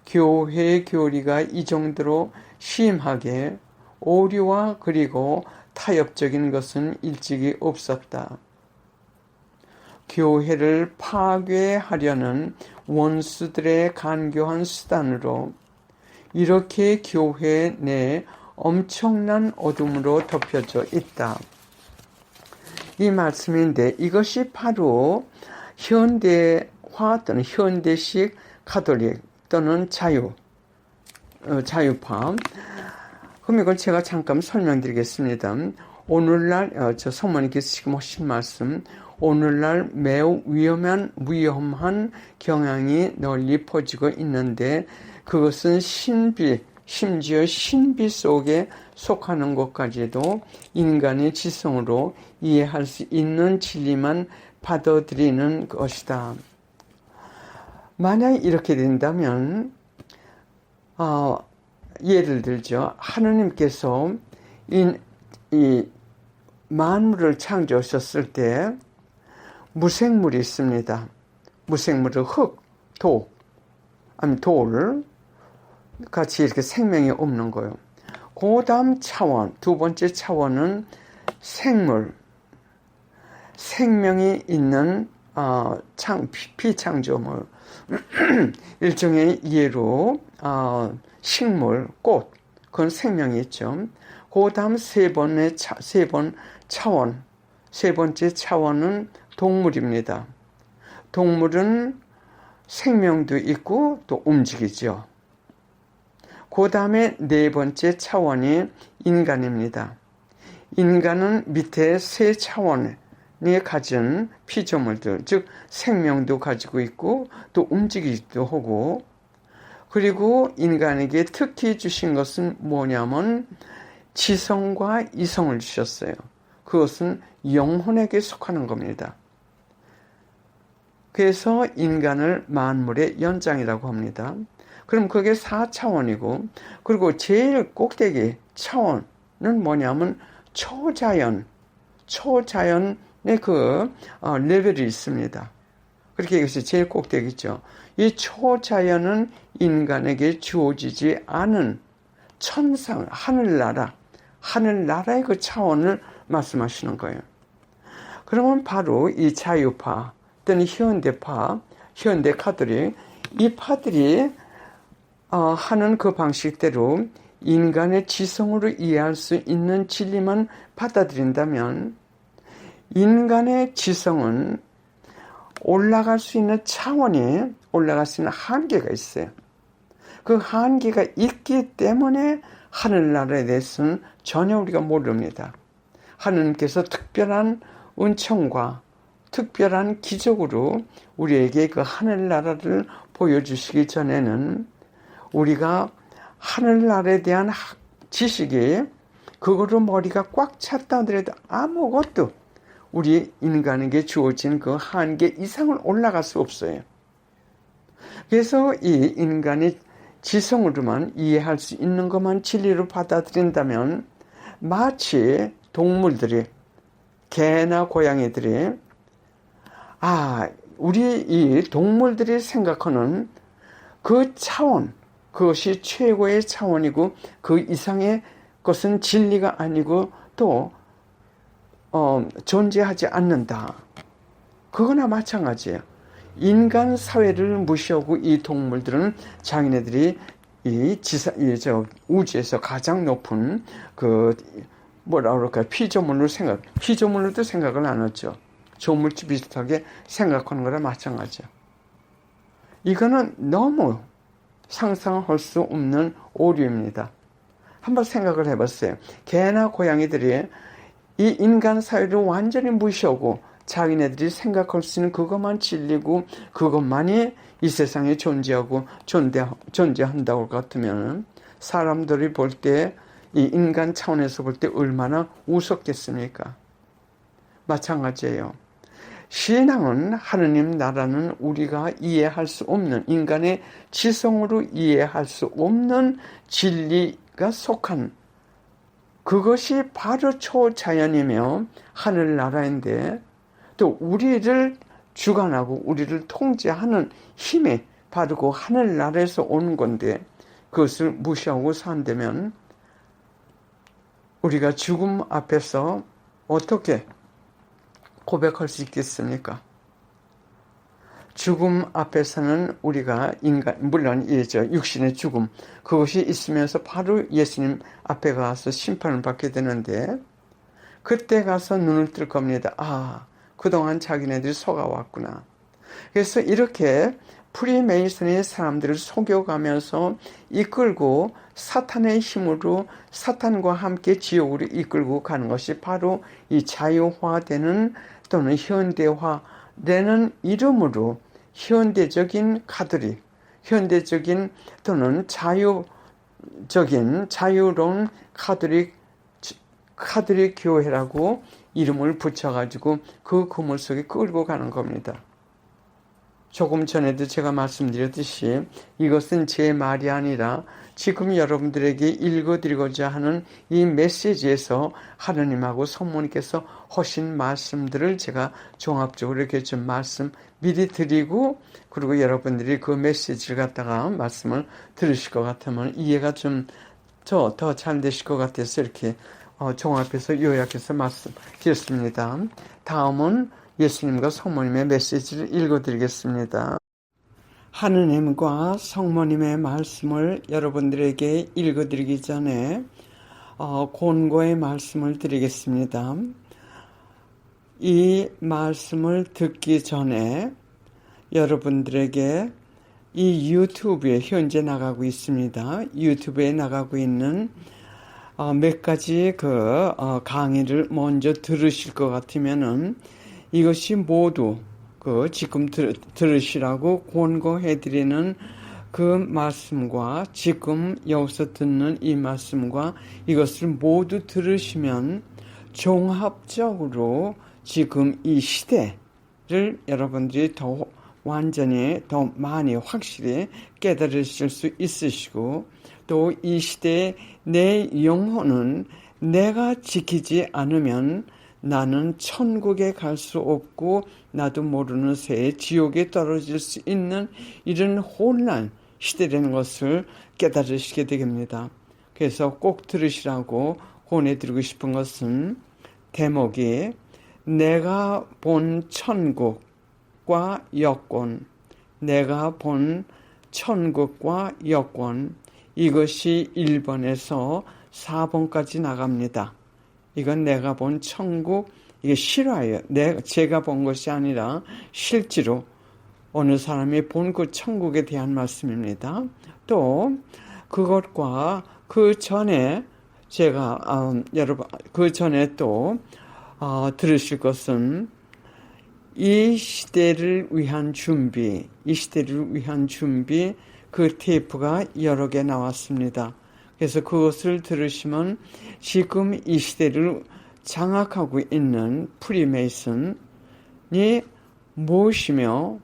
교회의 교리가 이 정도로 심하게 오류와 그리고 타협적인 것은 일찍이 없었다. 교회를 파괴하려는 원수들의 간교한 수단으로 이렇게 교회 내에 엄청난 어둠으로 덮여져 있다. 이 말씀인데 이것이 바로 현대화 또는 현대식 가톨릭 또는 자유파. 그럼 이걸 제가 잠깐 설명드리겠습니다. 오늘날 성모님께서 지금 하신 말씀, 오늘날 매우 위험한 경향이 널리 퍼지고 있는데 그것은 심지어 신비 속에 속하는 것까지도 인간의 지성으로 이해할 수 있는 진리만 받아들이는 것이다. 만약 이렇게 된다면 예를 들죠. 하느님께서 이 만물을 창조하셨을 때 무생물이 있습니다. 무생물은 흙, 돌 같이 이렇게 생명이 없는 거예요. 그 다음 차원, 두 번째 차원은 생명이 있는 피창조물, 일종의 예로 식물, 꽃, 그건 생명이 있죠. 그 다음 세 번째 차원은 동물입니다. 동물은 생명도 있고 또 움직이죠. 그 다음에 네 번째 차원이 인간입니다. 인간은 밑에 세 차원이 가진 피조물들, 즉 생명도 가지고 있고 또 움직이기도 하고, 그리고 인간에게 특히 주신 것은 뭐냐면 지성과 이성을 주셨어요. 그것은 영혼에게 속하는 겁니다. 그래서 인간을 만물의 연장이라고 합니다. 그럼 그게 4차원이고, 그리고 제일 꼭대기 차원은 뭐냐면 초자연의 그 레벨이 있습니다. 그렇게 이것이 제일 꼭대기죠. 이 초자연은 인간에게 주어지지 않은 천상, 하늘나라의 그 차원을 말씀하시는 거예요. 그러면 바로 이 자유파 또는 현대카들이 이 파들이 하는 그 방식대로 인간의 지성으로 이해할 수 있는 진리만 받아들인다면 인간의 지성은 올라갈 수 있는 차원이 올라갈 수 있는 한계가 있어요. 그 한계가 있기 때문에 하늘나라에 대해서는 전혀 우리가 모릅니다. 하느님께서 특별한 은총과 특별한 기적으로 우리에게 그 하늘나라를 보여주시기 전에는 우리가 하늘나라에 대한 지식이 그거로 머리가 꽉 찼다 하더라도 아무것도 우리 인간에게 주어진 그 한계 이상을 올라갈 수 없어요. 그래서 이 인간이 지성으로만 이해할 수 있는 것만 진리로 받아들인다면 마치 동물들이, 개나 고양이들이 우리 이 동물들이 생각하는 그 차원, 그것이 최고의 차원이고 그 이상의 것은 진리가 아니고 또 존재하지 않는다. 그거나 마찬가지예요. 인간 사회를 무시하고 이 동물들은 자기네들이 우주에서 가장 높은 피조물로도 생각을 안 하죠. 조물주 비슷하게 생각하는 거랑 마찬가지야. 이거는 너무 상상할 수 없는 오류입니다. 한번 생각을 해봤어요. 개나 고양이들이 이 인간 사회를 완전히 무시하고 자기네들이 생각할 수 있는 그것만 진리고 그것만이 이 세상에 존재한다고 같으면 사람들이 볼 때 이 인간 차원에서 볼 때 얼마나 우습겠습니까? 마찬가지예요. 신앙은 하느님 나라는 우리가 이해할 수 없는, 인간의 지성으로 이해할 수 없는 진리가 속한 그것이 바로 초자연이며 하늘나라인데 또 우리를 주관하고 우리를 통제하는 힘이 바로 그 하늘나라에서 오는 건데 그것을 무시하고 산다면 우리가 죽음 앞에서 어떻게 고백할 수 있겠습니까? 죽음 앞에서는 우리가 물론 육신의 죽음, 그것이 있으면서 바로 예수님 앞에 가서 심판을 받게 되는데 그때 가서 눈을 뜰 겁니다. 그동안 자기네들이 속아왔구나. 그래서 이렇게 프리메이슨의 사람들을 속여가면서 이끌고 사탄의 힘으로 사탄과 함께 지옥으로 이끌고 가는 것이 바로 이 자유화되는 또는 현대화되는 이름으로 현대적인 카톨릭, 현대적인 또는 자유로운 카톨릭 교회라고 이름을 붙여가지고 그 그물 속에 끌고 가는 겁니다. 조금 전에도 제가 말씀드렸듯이 이것은 제 말이 아니라 지금 여러분들에게 읽어드리고자 하는 이 메시지에서 하느님하고 성모님께서 하신 말씀들을 제가 종합적으로 이렇게 좀 말씀 미리 드리고 그리고 여러분들이 그 메시지를 갖다가 말씀을 들으실 것 같으면 이해가 좀 더 잘 되실 것 같아서 이렇게 종합해서 요약해서 말씀드렸습니다. 다음은 예수님과 성모님의 메시지를 읽어드리겠습니다. 하느님과 성모님의 말씀을 여러분들에게 읽어드리기 전에 권고의 말씀을 드리겠습니다. 이 말씀을 듣기 전에 여러분들에게 이 유튜브에 현재 나가고 있습니다. 유튜브에 나가고 있는 몇 가지 강의를 먼저 들으실 것 같으면은 이것이 모두 지금 들으시라고 권고해드리는 그 말씀과 지금 여기서 듣는 이 말씀과 이것을 모두 들으시면 종합적으로 지금 이 시대를 여러분들이 더 완전히 더 많이 확실히 깨달으실 수 있으시고, 또 이 시대에 내 영혼은 내가 지키지 않으면 나는 천국에 갈 수 없고 나도 모르는 새에 지옥에 떨어질 수 있는 이런 혼란 시대라는 것을 깨달으시게 됩니다. 그래서 꼭 들으시라고 권해드리고 싶은 것은, 대목이 내가 본 천국과 여권, 내가 본 천국과 여권, 이것이 1번에서 4번까지 나갑니다. 이건 내가 본 천국, 이게 실화예요. 제가 본 것이 아니라 실제로 어느 사람이 본 그 천국에 대한 말씀입니다. 또 그것과 그 전에 여러분 그 전에 또 들으실 것은 이 시대를 위한 준비, 그 테이프가 여러 개 나왔습니다. 그래서 그것을 들으시면 지금 이 시대를 장악하고 있는 프리메이슨이 무엇이며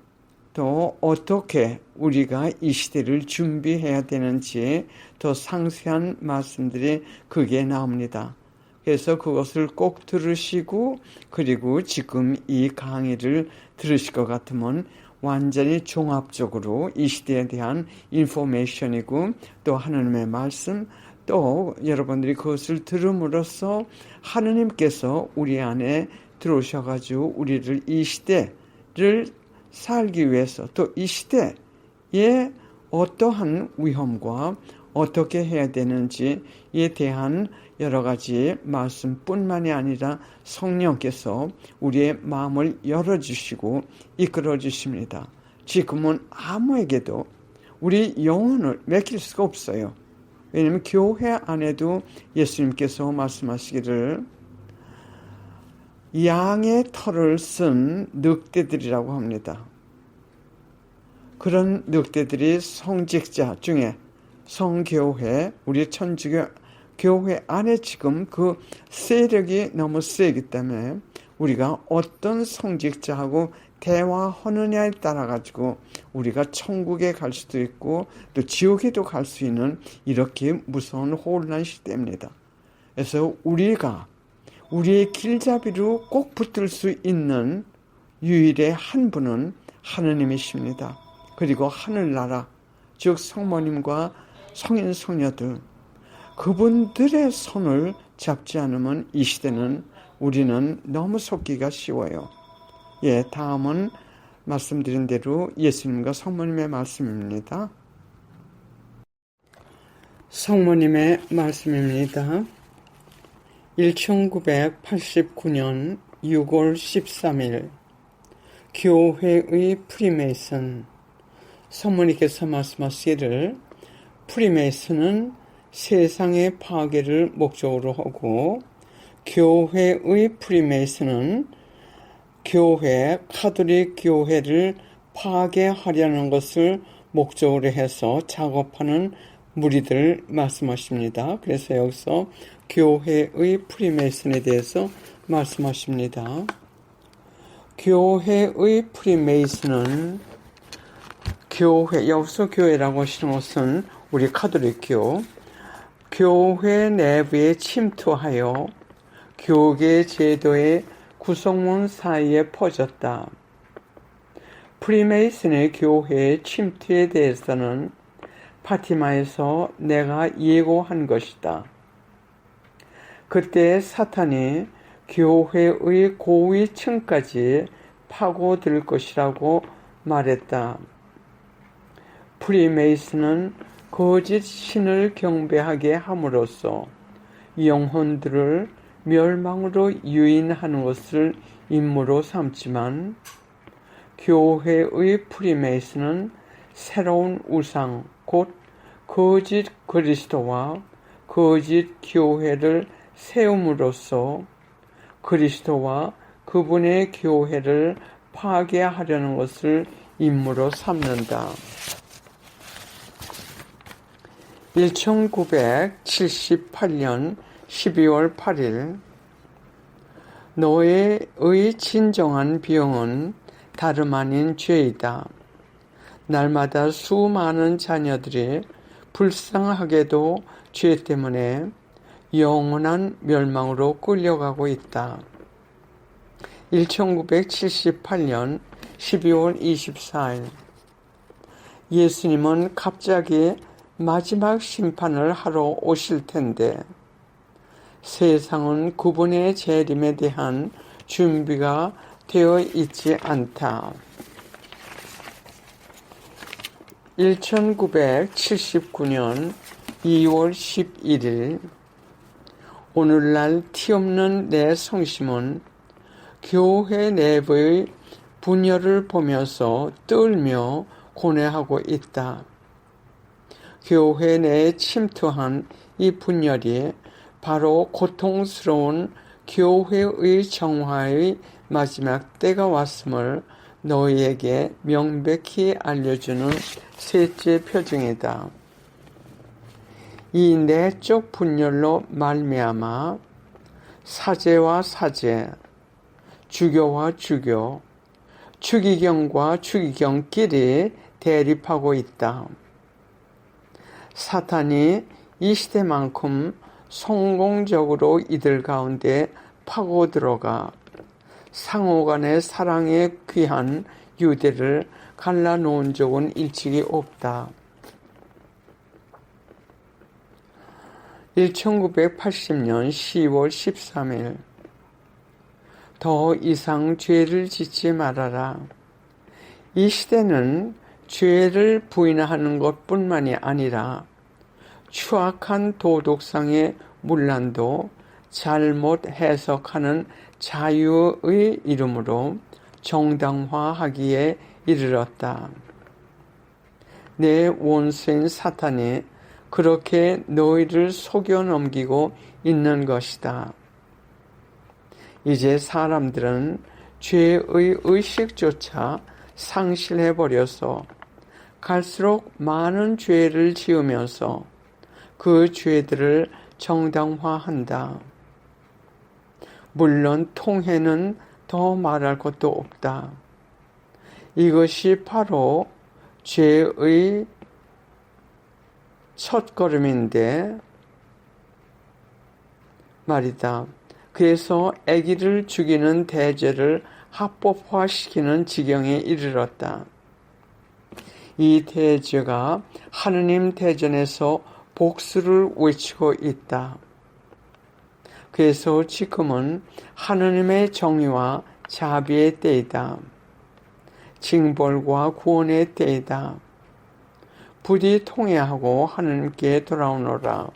또 어떻게 우리가 이 시대를 준비해야 되는지 더 상세한 말씀들이 그게 나옵니다. 그래서 그것을 꼭 들으시고, 그리고 지금 이 강의를 들으실 것 같으면 완전히 종합적으로 이 시대에 대한 인포메이션이고, 또 하나님의 말씀, 또 여러분들이 그것을 들음으로써 하느님께서 우리 안에 들어오셔가지고 우리를 이 시대를 살기 위해서, 또 이 시대에 어떠한 위험과 어떻게 해야 되는지에 대한 여러 가지 말씀뿐만이 아니라 성령께서 우리의 마음을 열어주시고 이끌어 주십니다. 지금은 아무에게도 우리 영혼을 맡길 수가 없어요. 왜냐하면 교회 안에도 예수님께서 말씀하시기를 양의 털을 쓴 늑대들이라고 합니다. 그런 늑대들이 성직자 중에 성교회, 우리 천주교 교회 안에 지금 그 세력이 너무 세기 때문에 우리가 어떤 성직자하고 대화하느냐에 따라 가지고 우리가 천국에 갈 수도 있고 또 지옥에도 갈 수 있는 이렇게 무서운 혼란 시대입니다. 그래서 우리가 우리의 길잡이로 꼭 붙들 수 있는 유일의 한 분은 하느님이십니다. 그리고 하늘나라, 즉 성모님과 성인 성녀들, 그분들의 손을 잡지 않으면 이 시대는 우리는 너무 속기가 쉬워요. 다음은 말씀드린 대로 예수님과 성모님의 말씀입니다. 성모님의 말씀입니다. 1989년 6월 13일 교회의 프리메이슨, 성모님께서 말씀하시기를 프리메이슨은 세상의 파괴를 목적으로 하고 교회의 프리메이슨은 교회, 카톨릭 교회를 파괴하려는 것을 목적으로 해서 작업하는 무리들 말씀하십니다. 그래서 여기서 교회의 프리메이슨에 대해서 말씀하십니다. 교회의 프리메이슨은 여기서 교회라고 하시는 것은 우리 카톨릭교, 교회 내부에 침투하여 교계 제도의 구성원 사이에 퍼졌다. 프리메이슨의 교회의 침투에 대해서는 파티마에서 내가 예고한 것이다. 그때 사탄이 교회의 고위층까지 파고들 것이라고 말했다. 프리메이슨은 거짓 신을 경배하게 함으로써 영혼들을 멸망으로 유인하는 것을 임무로 삼지만 교회의 프리메이슨은 새로운 우상, 곧 거짓 그리스도와 거짓 교회를 세움으로써 그리스도와 그분의 교회를 파괴하려는 것을 임무로 삼는다. 1978년 12월 8일 노예의 진정한 비용은 다름 아닌 죄이다. 날마다 수많은 자녀들이 불쌍하게도 죄 때문에 영원한 멸망으로 끌려가고 있다. 1978년 12월 24일 예수님은 갑자기 마지막 심판을 하러 오실 텐데 세상은 그분의 재림에 대한 준비가 되어 있지 않다. 1979년 2월 11일 오늘날 티없는 내 성심은 교회 내부의 분열을 보면서 떨며 고뇌하고 있다. 교회 내에 침투한 이 분열이 바로 고통스러운 교회의 정화의 마지막 때가 왔음을 너희에게 명백히 알려주는 셋째 표징이다. 이 내적 분열로 말미암아 사제와 사제, 주교와 주교, 추기경과 추기경끼리 대립하고 있다. 사탄이 이 시대만큼 성공적으로 이들 가운데 파고 들어가 상호간의 사랑에 귀한 유대를 갈라놓은 적은 일찍이 없다. 1980년 10월 13일 더 이상 죄를 짓지 말아라. 이 시대는 죄를 부인하는 것뿐만이 아니라 추악한 도덕상의 문란도 잘못 해석하는 자유의 이름으로 정당화하기에 이르렀다. 내 원수인 사탄이 그렇게 너희를 속여 넘기고 있는 것이다. 이제 사람들은 죄의 의식조차 상실해버려서 갈수록 많은 죄를 지으면서 그 죄들을 정당화한다. 물론 통해는 더 말할 것도 없다. 이것이 바로 죄의 첫걸음인데 말이다. 그래서 아기를 죽이는 대죄를 합법화시키는 지경에 이르렀다. 이 대죄가 하느님 대전에서 복수를 외치고 있다. 그래서 지금은 하느님의 정의와 자비의 때이다. 징벌과 구원의 때이다. 부디 통회하고 하느님께 돌아오너라.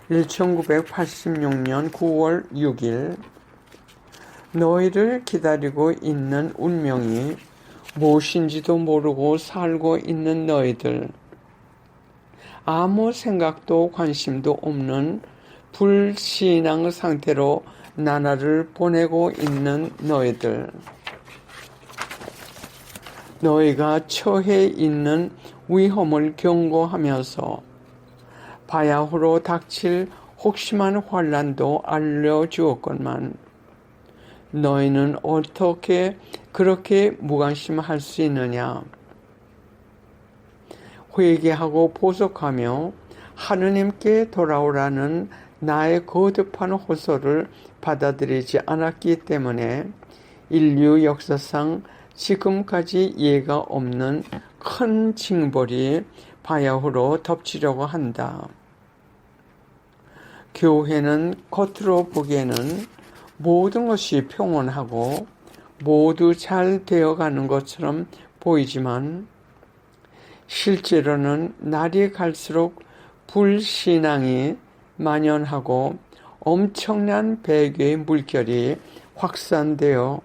1986년 9월 6일 너희를 기다리고 있는 운명이 무엇인지도 모르고 살고 있는 너희들, 아무 생각도 관심도 없는 불신앙 상태로 나날을 보내고 있는 너희들, 너희가 처해 있는 위험을 경고하면서 바야흐로 닥칠 혹심한 환난도 알려주었건만 너희는 어떻게 그렇게 무관심할 수 있느냐? 회개하고 보석하며 하느님께 돌아오라는 나의 거듭한 호소를 받아들이지 않았기 때문에 인류 역사상 지금까지 예가 없는 큰 징벌이 바야흐로 덮치려고 한다. 교회는 겉으로 보기에는 모든 것이 평온하고 모두 잘 되어가는 것처럼 보이지만 실제로는 날이 갈수록 불신앙이 만연하고 엄청난 배교의 물결이 확산되어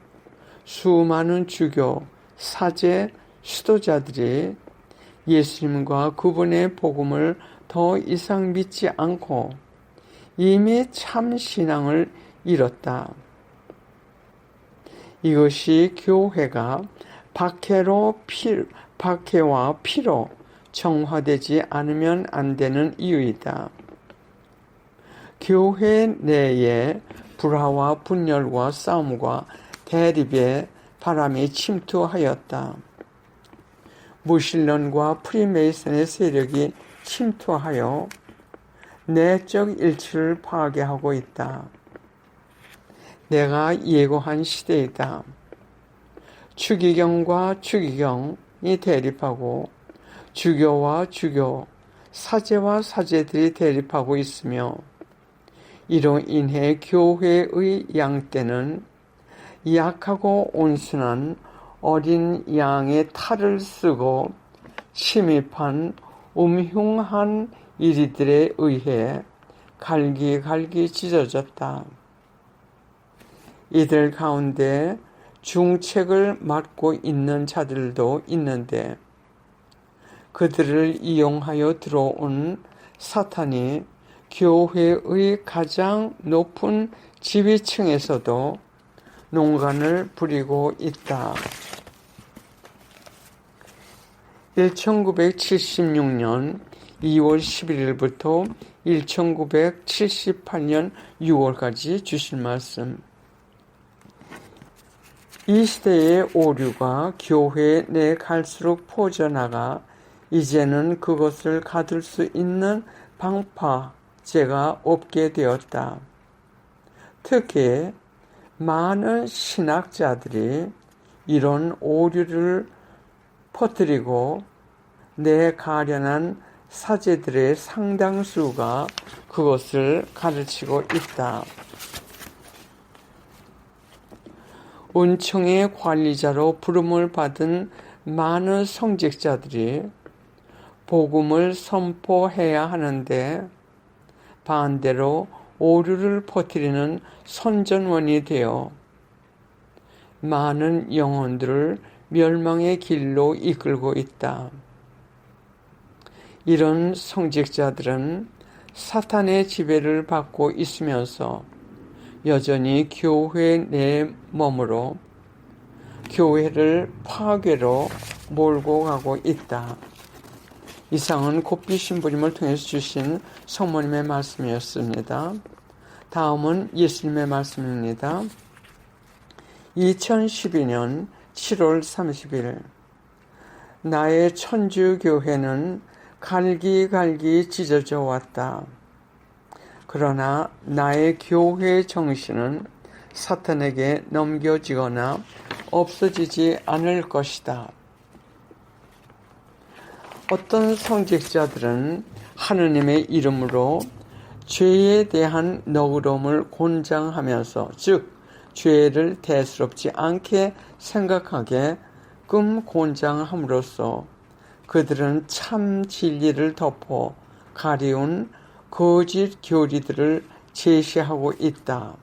수많은 주교, 사제, 수도자들이 예수님과 그분의 복음을 더 이상 믿지 않고 이미 참 신앙을 잃었다. 이것이 교회가 박해와 피로 정화되지 않으면 안 되는 이유이다. 교회 내에 불화와 분열과 싸움과 대립에 바람이 침투하였다. 무신론과 프리메이슨의 세력이 침투하여 내적 일치를 파괴하고 있다. 내가 예고한 시대이다. 추기경과 추기경이 대립하고 주교와 주교, 사제와 사제들이 대립하고 있으며 이로 인해 교회의 양떼는 약하고 온순한 어린 양의 탈을 쓰고 침입한 음흉한 이리들에 의해 갈기갈기 찢어졌다. 이들 가운데 중책을 맡고 있는 자들도 있는데 그들을 이용하여 들어온 사탄이 교회의 가장 높은 지휘층에서도 농간을 부리고 있다. 1976년 2월 11일부터 1978년 6월까지 주신 말씀. 이 시대의 오류가 교회 내 갈수록 퍼져나가 이제는 그것을 가둘 수 있는 방파제가 없게 되었다. 특히 많은 신학자들이 이런 오류를 퍼뜨리고 내 가련한 사제들의 상당수가 그것을 가르치고 있다. 은총의 관리자로 부름을 받은 많은 성직자들이 복음을 선포해야 하는데 반대로 오류를 퍼뜨리는 선전원이 되어 많은 영혼들을 멸망의 길로 이끌고 있다. 이런 성직자들은 사탄의 지배를 받고 있으면서 여전히 교회 내 머물러 교회를 파괴로 몰고 가고 있다. 이상은 고삐 신부님을 통해서 주신 성모님의 말씀이었습니다. 다음은 예수님의 말씀입니다. 2012년 7월 30일 나의 천주교회는 갈기갈기 찢어져 왔다. 그러나 나의 교회 정신은 사탄에게 넘겨지거나 없어지지 않을 것이다. 어떤 성직자들은 하느님의 이름으로 죄에 대한 너그러움을 권장하면서 즉 죄를 대수롭지 않게 생각하게끔 권장함으로써 그들은 참 진리를 덮어 가리운 거짓 교리들을 제시하고 있다.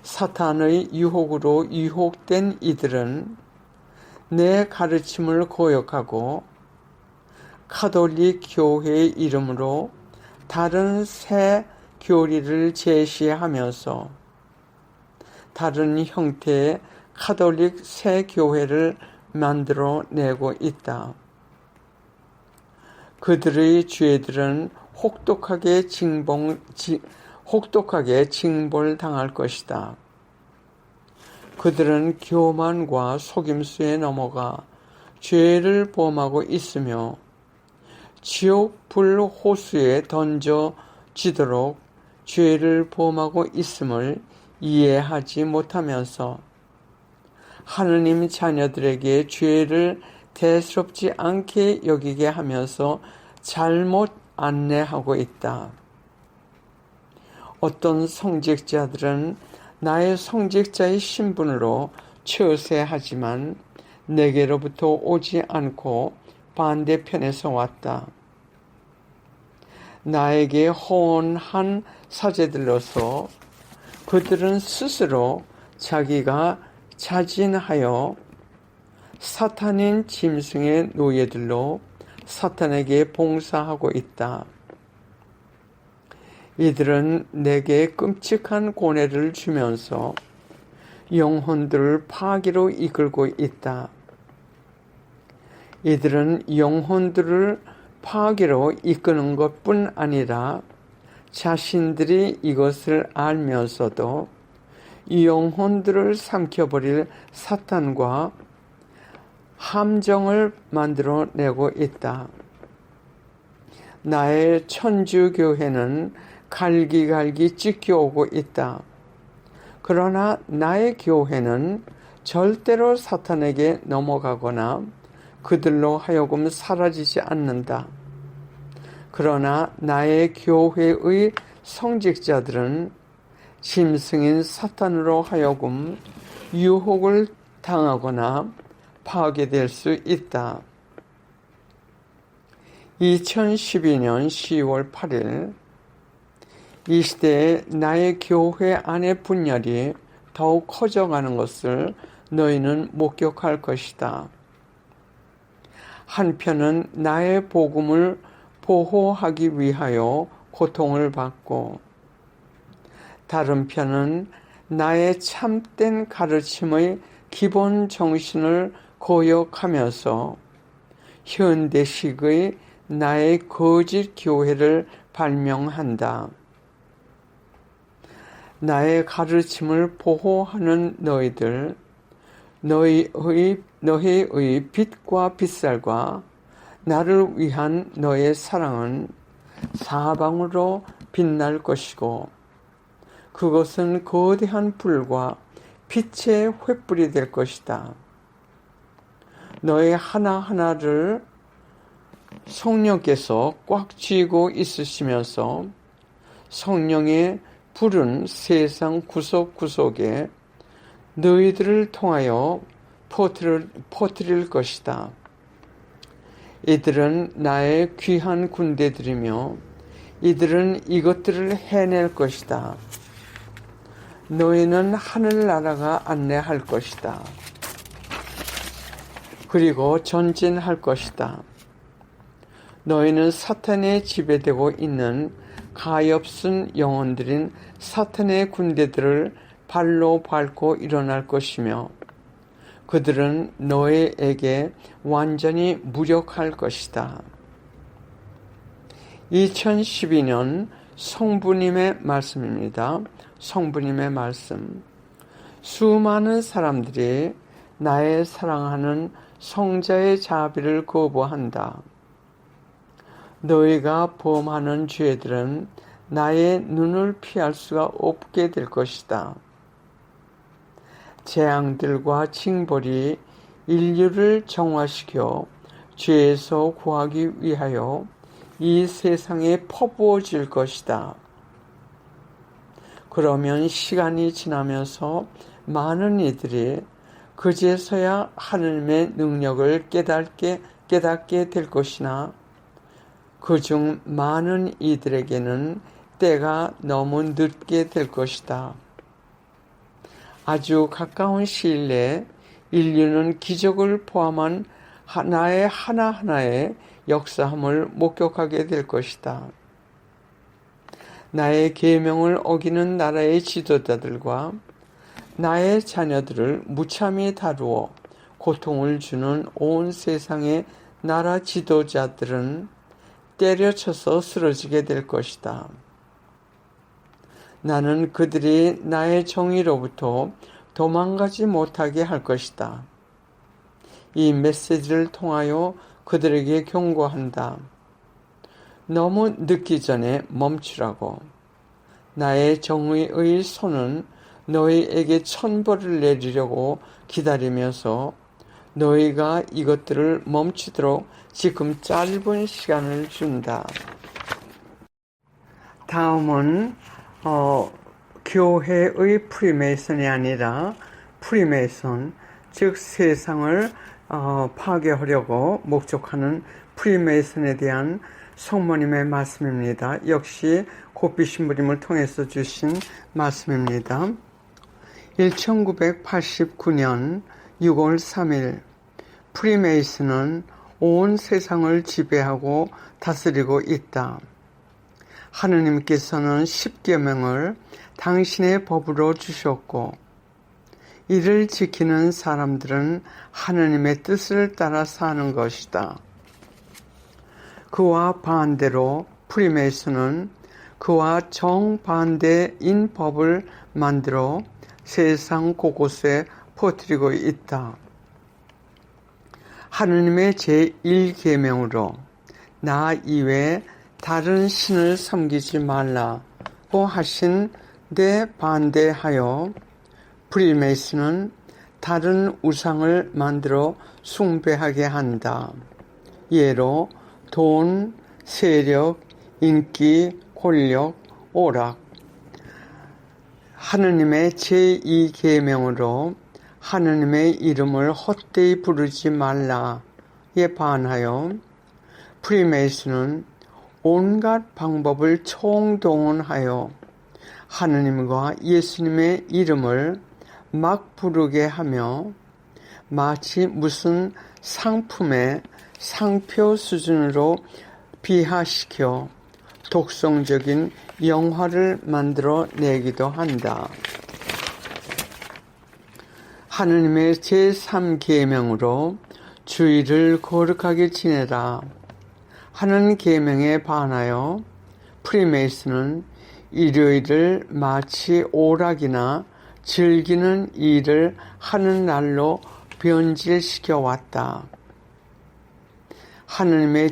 사탄의 유혹으로 유혹된 이들은 내 가르침을 거역하고 카톨릭 교회의 이름으로 다른 새 교리를 제시하면서 다른 형태의 카톨릭 새 교회를 만들어내고 있다. 그들의 죄들은 혹독하게 징벌당할 것이다. 그들은 교만과 속임수에 넘어가 죄를 범하고 있으며 지옥 불 호수에 던져지도록 죄를 범하고 있음을 이해하지 못하면서 하느님 자녀들에게 죄를 대수롭지 않게 여기게 하면서 잘못 안내하고 있다. 어떤 성직자들은 나의 성직자의 신분으로 처세하지만 내게로부터 오지 않고 반대편에서 왔다. 나에게 호언한 사제들로서 그들은 스스로 자기가 자진하여 사탄인 짐승의 노예들로 사탄에게 봉사하고 있다. 이들은 내게 끔찍한 고뇌를 주면서 영혼들을 파괴로 이끌고 있다. 이들은 영혼들을 파괴로 이끄는 것뿐 아니라 자신들이 이것을 알면서도 영혼들을 삼켜버릴 사탄과 함정을 만들어내고 있다. 나의 천주교회는 갈기갈기 찢겨오고 있다. 그러나 나의 교회는 절대로 사탄에게 넘어가거나 그들로 하여금 사라지지 않는다. 그러나 나의 교회의 성직자들은 짐승인 사탄으로 하여금 유혹을 당하거나 파괴될 수 있다. 2012년 10월 8일 이 시대에 나의 교회 안의 분열이 더욱 커져가는 것을 너희는 목격할 것이다. 한편은 나의 복음을 보호하기 위하여 고통을 받고 다른 편은 나의 참된 가르침의 기본 정신을 고역하면서 현대식의 나의 거짓 교회를 발명한다. 나의 가르침을 보호하는 너희들, 너희의 빛과 빛살과 나를 위한 너의 사랑은 사방으로 빛날 것이고 그것은 거대한 불과 빛의 횃불이 될 것이다. 너의 하나하나를 성령께서 꽉 쥐고 있으시면서 성령의 불은 세상 구석구석에 너희들을 통하여 퍼뜨릴 것이다. 이들은 나의 귀한 군대들이며 이들은 이것들을 해낼 것이다. 너희는 하늘나라가 안내할 것이다. 그리고 전진할 것이다. 너희는 사탄에 지배되고 있는 가엾은 영혼들인 사탄의 군대들을 발로 밟고 일어날 것이며 그들은 너희에게 완전히 무력할 것이다. 2012년 성부님의 말씀입니다. 성부님의 말씀. 수많은 사람들이 나의 사랑하는 성자의 자비를 거부한다. 너희가 범하는 죄들은 나의 눈을 피할 수가 없게 될 것이다. 재앙들과 징벌이 인류를 정화시켜 죄에서 구하기 위하여 이 세상에 퍼부어질 것이다. 그러면 시간이 지나면서 많은 이들이 그제서야 하느님의 능력을 깨닫게 될 것이나 그중 많은 이들에게는 때가 너무 늦게 될 것이다. 아주 가까운 시일 내에 인류는 기적을 포함한 하나의 하나하나의 역사함을 목격하게 될 것이다. 나의 계명을 어기는 나라의 지도자들과 나의 자녀들을 무참히 다루어 고통을 주는 온 세상의 나라 지도자들은 때려쳐서 쓰러지게 될 것이다. 나는 그들이 나의 정의로부터 도망가지 못하게 할 것이다. 이 메시지를 통하여 그들에게 경고한다. 너무 늦기 전에 멈추라고. 나의 정의의 손은 너희에게 천벌을 내리려고 기다리면서 너희가 이것들을 멈추도록 지금 짧은 시간을 준다. 다음은 교회의 프리메이슨이 아니라 프리메이슨, 즉 세상을 파괴하려고 목적하는 프리메이슨에 대한 성모님의 말씀입니다. 역시 고비 신부님을 통해서 주신 말씀입니다. 1989년 6월 3일 프리메이슨은 온 세상을 지배하고 다스리고 있다. 하느님께서는 10계명을 당신의 법으로 주셨고 이를 지키는 사람들은 하느님의 뜻을 따라 사는 것이다. 그와 반대로 프리메이슨은 그와 정반대인 법을 만들어 세상 곳곳에 퍼뜨리고 있다. 하느님의 제1계명으로 나 이외에 다른 신을 섬기지 말라고 하신 데 반대하여 프리메이슨은 다른 우상을 만들어 숭배하게 한다. 예로 돈, 세력, 인기, 권력, 오락. 하느님의 제2계명으로 하느님의 이름을 헛되이 부르지 말라에 반하여 프리메이슨은 온갖 방법을 총동원하여 하느님과 예수님의 이름을 막 부르게 하며 마치 무슨 상품의 상표 수준으로 비하시켜 독성적인 영화를 만들어 내기도 한다. 하느님의 제3계명으로 주일을 거룩하게 지내라 하는 계명에 반하여 프리메이슨은 일요일을 마치 오락이나 즐기는 일을 하는 날로 변질시켜 왔다. 하느님의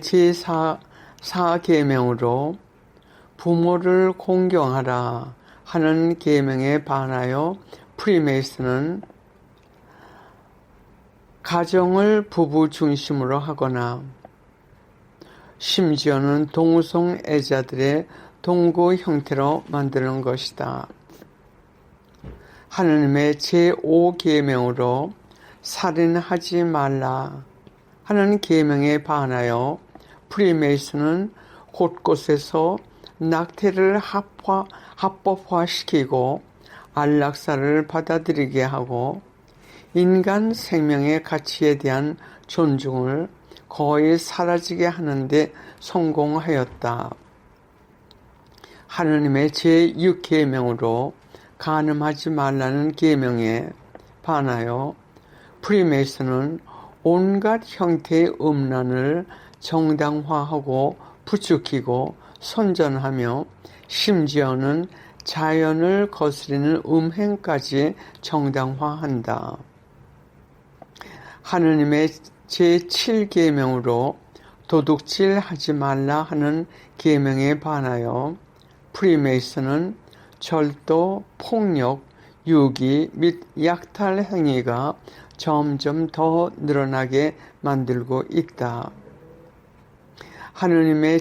제4계명으로 부모를 공경하라 하는 계명에 반하여 프리메이슨은 가정을 부부 중심으로 하거나 심지어는 동성애자들의 동거 형태로 만드는 것이다. 하느님의 제5계명으로 살인하지 말라 하는 계명에 반하여 프리메이슨은 곳곳에서 낙태를 합법화시키고 안락사를 받아들이게 하고 인간 생명의 가치에 대한 존중을 거의 사라지게 하는데 성공하였다. 하느님의 제6계명으로 간음하지 말라는 계명에 반하여 프리메이슨은 온갖 형태의 음란을 정당화하고 부추기고 선전하며 심지어는 자연을 거스리는 음행까지 정당화한다. 하느님의 제7계명으로 도둑질하지 말라 하는 계명에 반하여 프리메이슨은 절도, 폭력, 유기 및 약탈 행위가 점점 더 늘어나게 만들고 있다. 하느님의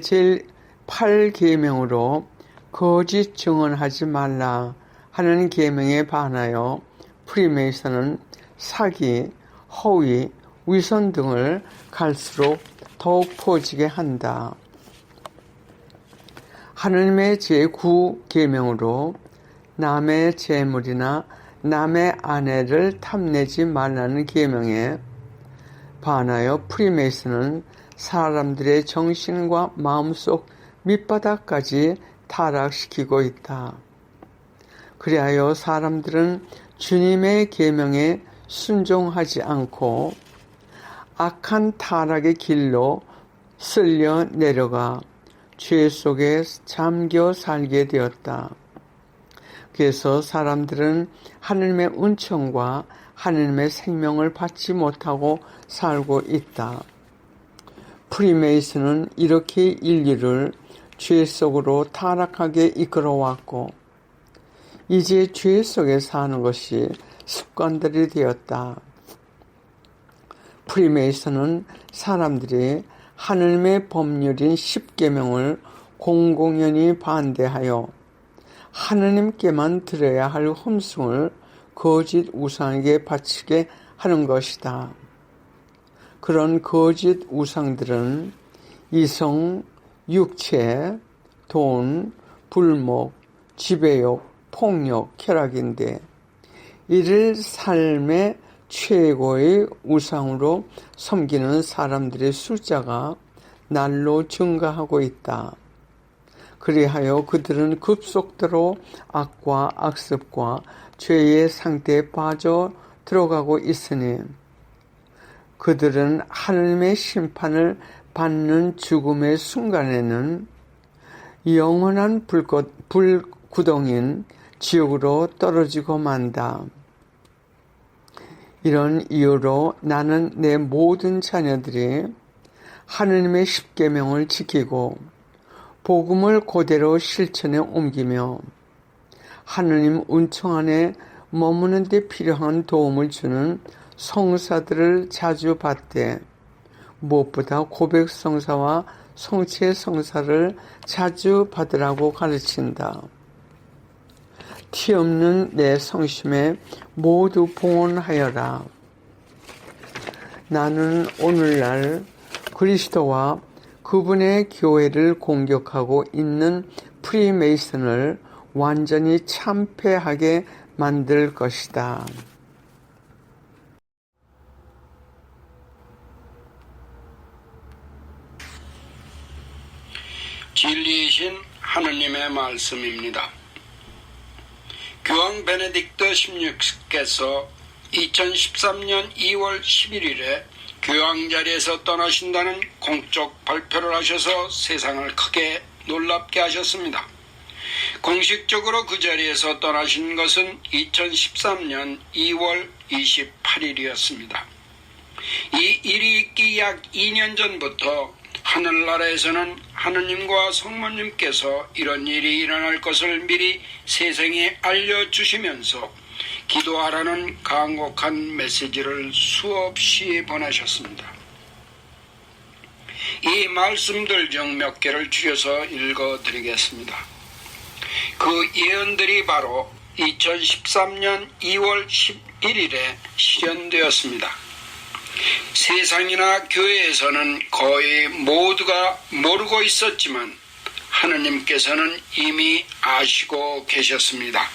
제8계명으로 거짓 증언하지 말라 하는 계명에 반하여 프리메이슨은 사기, 허위, 위선 등을 갈수록 더욱 퍼지게 한다. 하느님의 제9계명으로 남의 재물이나 남의 아내를 탐내지 말라는 계명에 반하여 프리메이슨은 사람들의 정신과 마음속 밑바닥까지 타락시키고 있다. 그리하여 사람들은 주님의 계명에 순종하지 않고 악한 타락의 길로 쓸려 내려가 죄 속에 잠겨 살게 되었다. 그래서 사람들은 하느님의 은총과 하느님의 생명을 받지 못하고 살고 있다. 프리메이슨은 이렇게 인류를 죄 속으로 타락하게 이끌어왔고 이제 죄 속에 사는 것이 습관들이 되었다. 프리메이슨은 사람들이 하느님의 법률인 10계명을 공공연히 반대하여 하느님께만 드려야 할 흠숭을 거짓 우상에게 바치게 하는 것이다. 그런 거짓 우상들은 이성, 육체, 돈, 불목, 지배욕, 폭력, 쾌락인데 이를 삶의 최고의 우상으로 섬기는 사람들의 숫자가 날로 증가하고 있다. 그리하여 그들은 급속도로 악과 악습과 죄의 상태에 빠져 들어가고 있으니 그들은 하느님의 심판을 받는 죽음의 순간에는 영원한 불구덩인 지옥으로 떨어지고 만다. 이런 이유로 나는 내 모든 자녀들이 하느님의 십계명을 지키고 복음을 그대로 실천에 옮기며 하느님 은총 안에 머무는 데 필요한 도움을 주는 성사들을 자주 받되 무엇보다 고백 성사와 성취의 성사를 자주 받으라고 가르친다. 티 없는 내 성심에 모두 봉헌하여라. 나는 오늘날 그리스도와 그분의 교회를 공격하고 있는 프리메이슨을 완전히 참패하게 만들 것이다. 진리이신 하느님의 말씀입니다. 교황 베네딕토 16세께서 2013년 2월 11일에 교황 자리에서 떠나신다는 공적 발표를 하셔서 세상을 크게 놀랍게 하셨습니다. 공식적으로 그 자리에서 떠나신 것은 2013년 2월 28일이었습니다. 이 일이 있기 약 2년 전부터 하늘나라에서는 하느님과 성모님께서 이런 일이 일어날 것을 미리 세상에 알려주시면서 기도하라는 간곡한 메시지를 수없이 보내셨습니다. 이 말씀들 중 몇 개를 줄여서 읽어드리겠습니다. 그 예언들이 바로 2013년 2월 11일에 실현되었습니다. 세상이나 교회에서는 거의 모두가 모르고 있었지만 하느님께서는 이미 아시고 계셨습니다.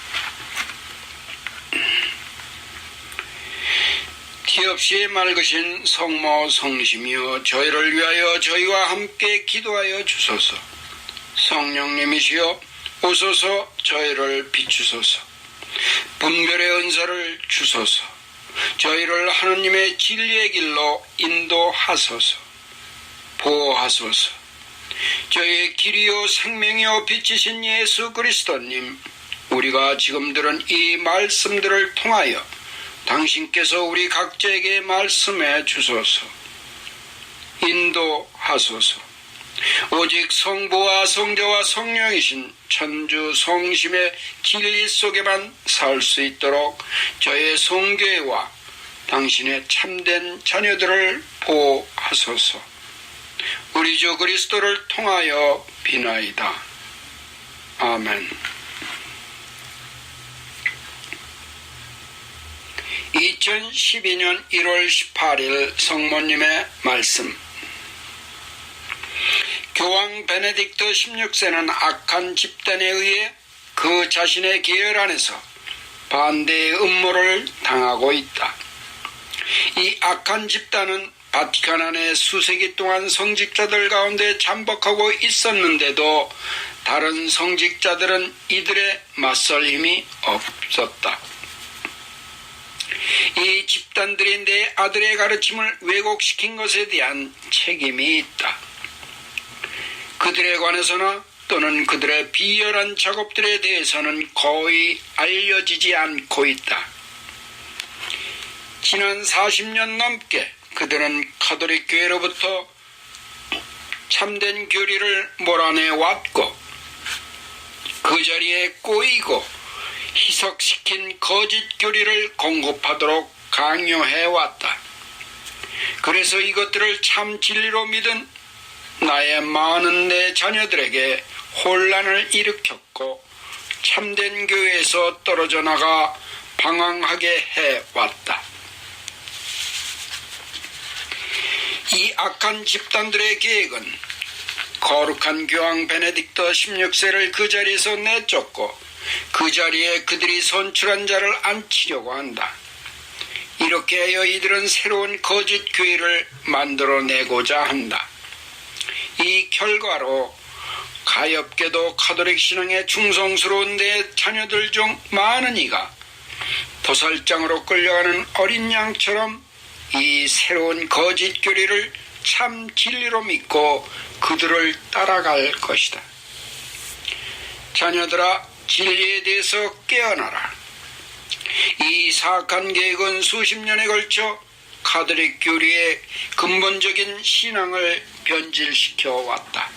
티 없이 맑으신 성모 성심이여 저희를 위하여 저희와 함께 기도하여 주소서. 성령님이시여 오소서 저희를 비추소서. 분별의 은사를 주소서. 저희를 하느님의 진리의 길로 인도하소서. 보호하소서. 저희의 길이요 생명이요 빛이신 예수 그리스도님, 우리가 지금 들은 이 말씀들을 통하여 당신께서 우리 각자에게 말씀해 주소서. 인도하소서. 오직 성부와 성자와 성령이신 천주 성심의 진리 속에만 살 수 있도록 저의 성교회와 당신의 참된 자녀들을 보호하소서. 우리 주 그리스도를 통하여 비나이다. 아멘. 2012년 1월 18일 성모님의 말씀. 교황 베네딕토 16세는 악한 집단에 의해 그 자신의 계열 안에서 반대의 음모를 당하고 있다. 이 악한 집단은 바티칸 안에 수세기 동안 성직자들 가운데 잠복하고 있었는데도 다른 성직자들은 이들의 맞설 힘이 없었다. 이 집단들이 내 아들의 가르침을 왜곡시킨 것에 대한 책임이 있다. 그들에 관해서나 또는 그들의 비열한 작업들에 대해서는 거의 알려지지 않고 있다. 지난 40년 넘게 그들은 가톨릭 교회로부터 참된 교리를 몰아내 왔고 그 자리에 꼬이고 희석시킨 거짓 교리를 공급하도록 강요해 왔다. 그래서 이것들을 참 진리로 믿은 나의 많은 내 자녀들에게 혼란을 일으켰고 참된 교회에서 떨어져 나가 방황하게 해왔다. 이 악한 집단들의 계획은 거룩한 교황 베네딕토 16세를 그 자리에서 내쫓고 그 자리에 그들이 선출한 자를 앉히려고 한다. 이렇게 하여 이들은 새로운 거짓 교회를 만들어내고자 한다. 이 결과로 가엾게도 가톨릭 신앙에 충성스러운 내 자녀들 중 많은 이가 도살장으로 끌려가는 어린 양처럼 이 새로운 거짓 교리를 참 진리로 믿고 그들을 따라갈 것이다. 자녀들아, 진리에 대해서 깨어나라. 이 사악한 계획은 수십 년에 걸쳐 가톨릭 교리의 근본적인 신앙을 변질시켜 왔다.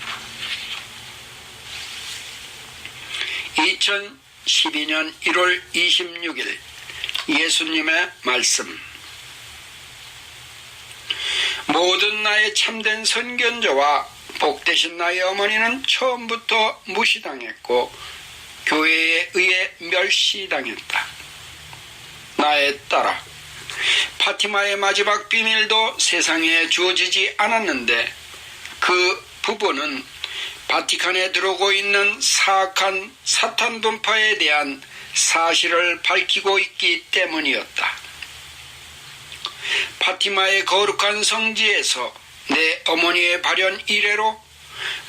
2012년 1월 26일 예수님의 말씀. 모든 나의 참된 선견자와 복되신 나의 어머니는 처음부터 무시당했고 교회에 의해 멸시당했다. 나의 딸아, 파티마의 마지막 비밀도 세상에 주어지지 않았는데 그 부부는 바티칸에 들어오고 있는 사악한 사탄 분파에 대한 사실을 밝히고 있기 때문이었다. 파티마의 거룩한 성지에서 내 어머니의 발현 이래로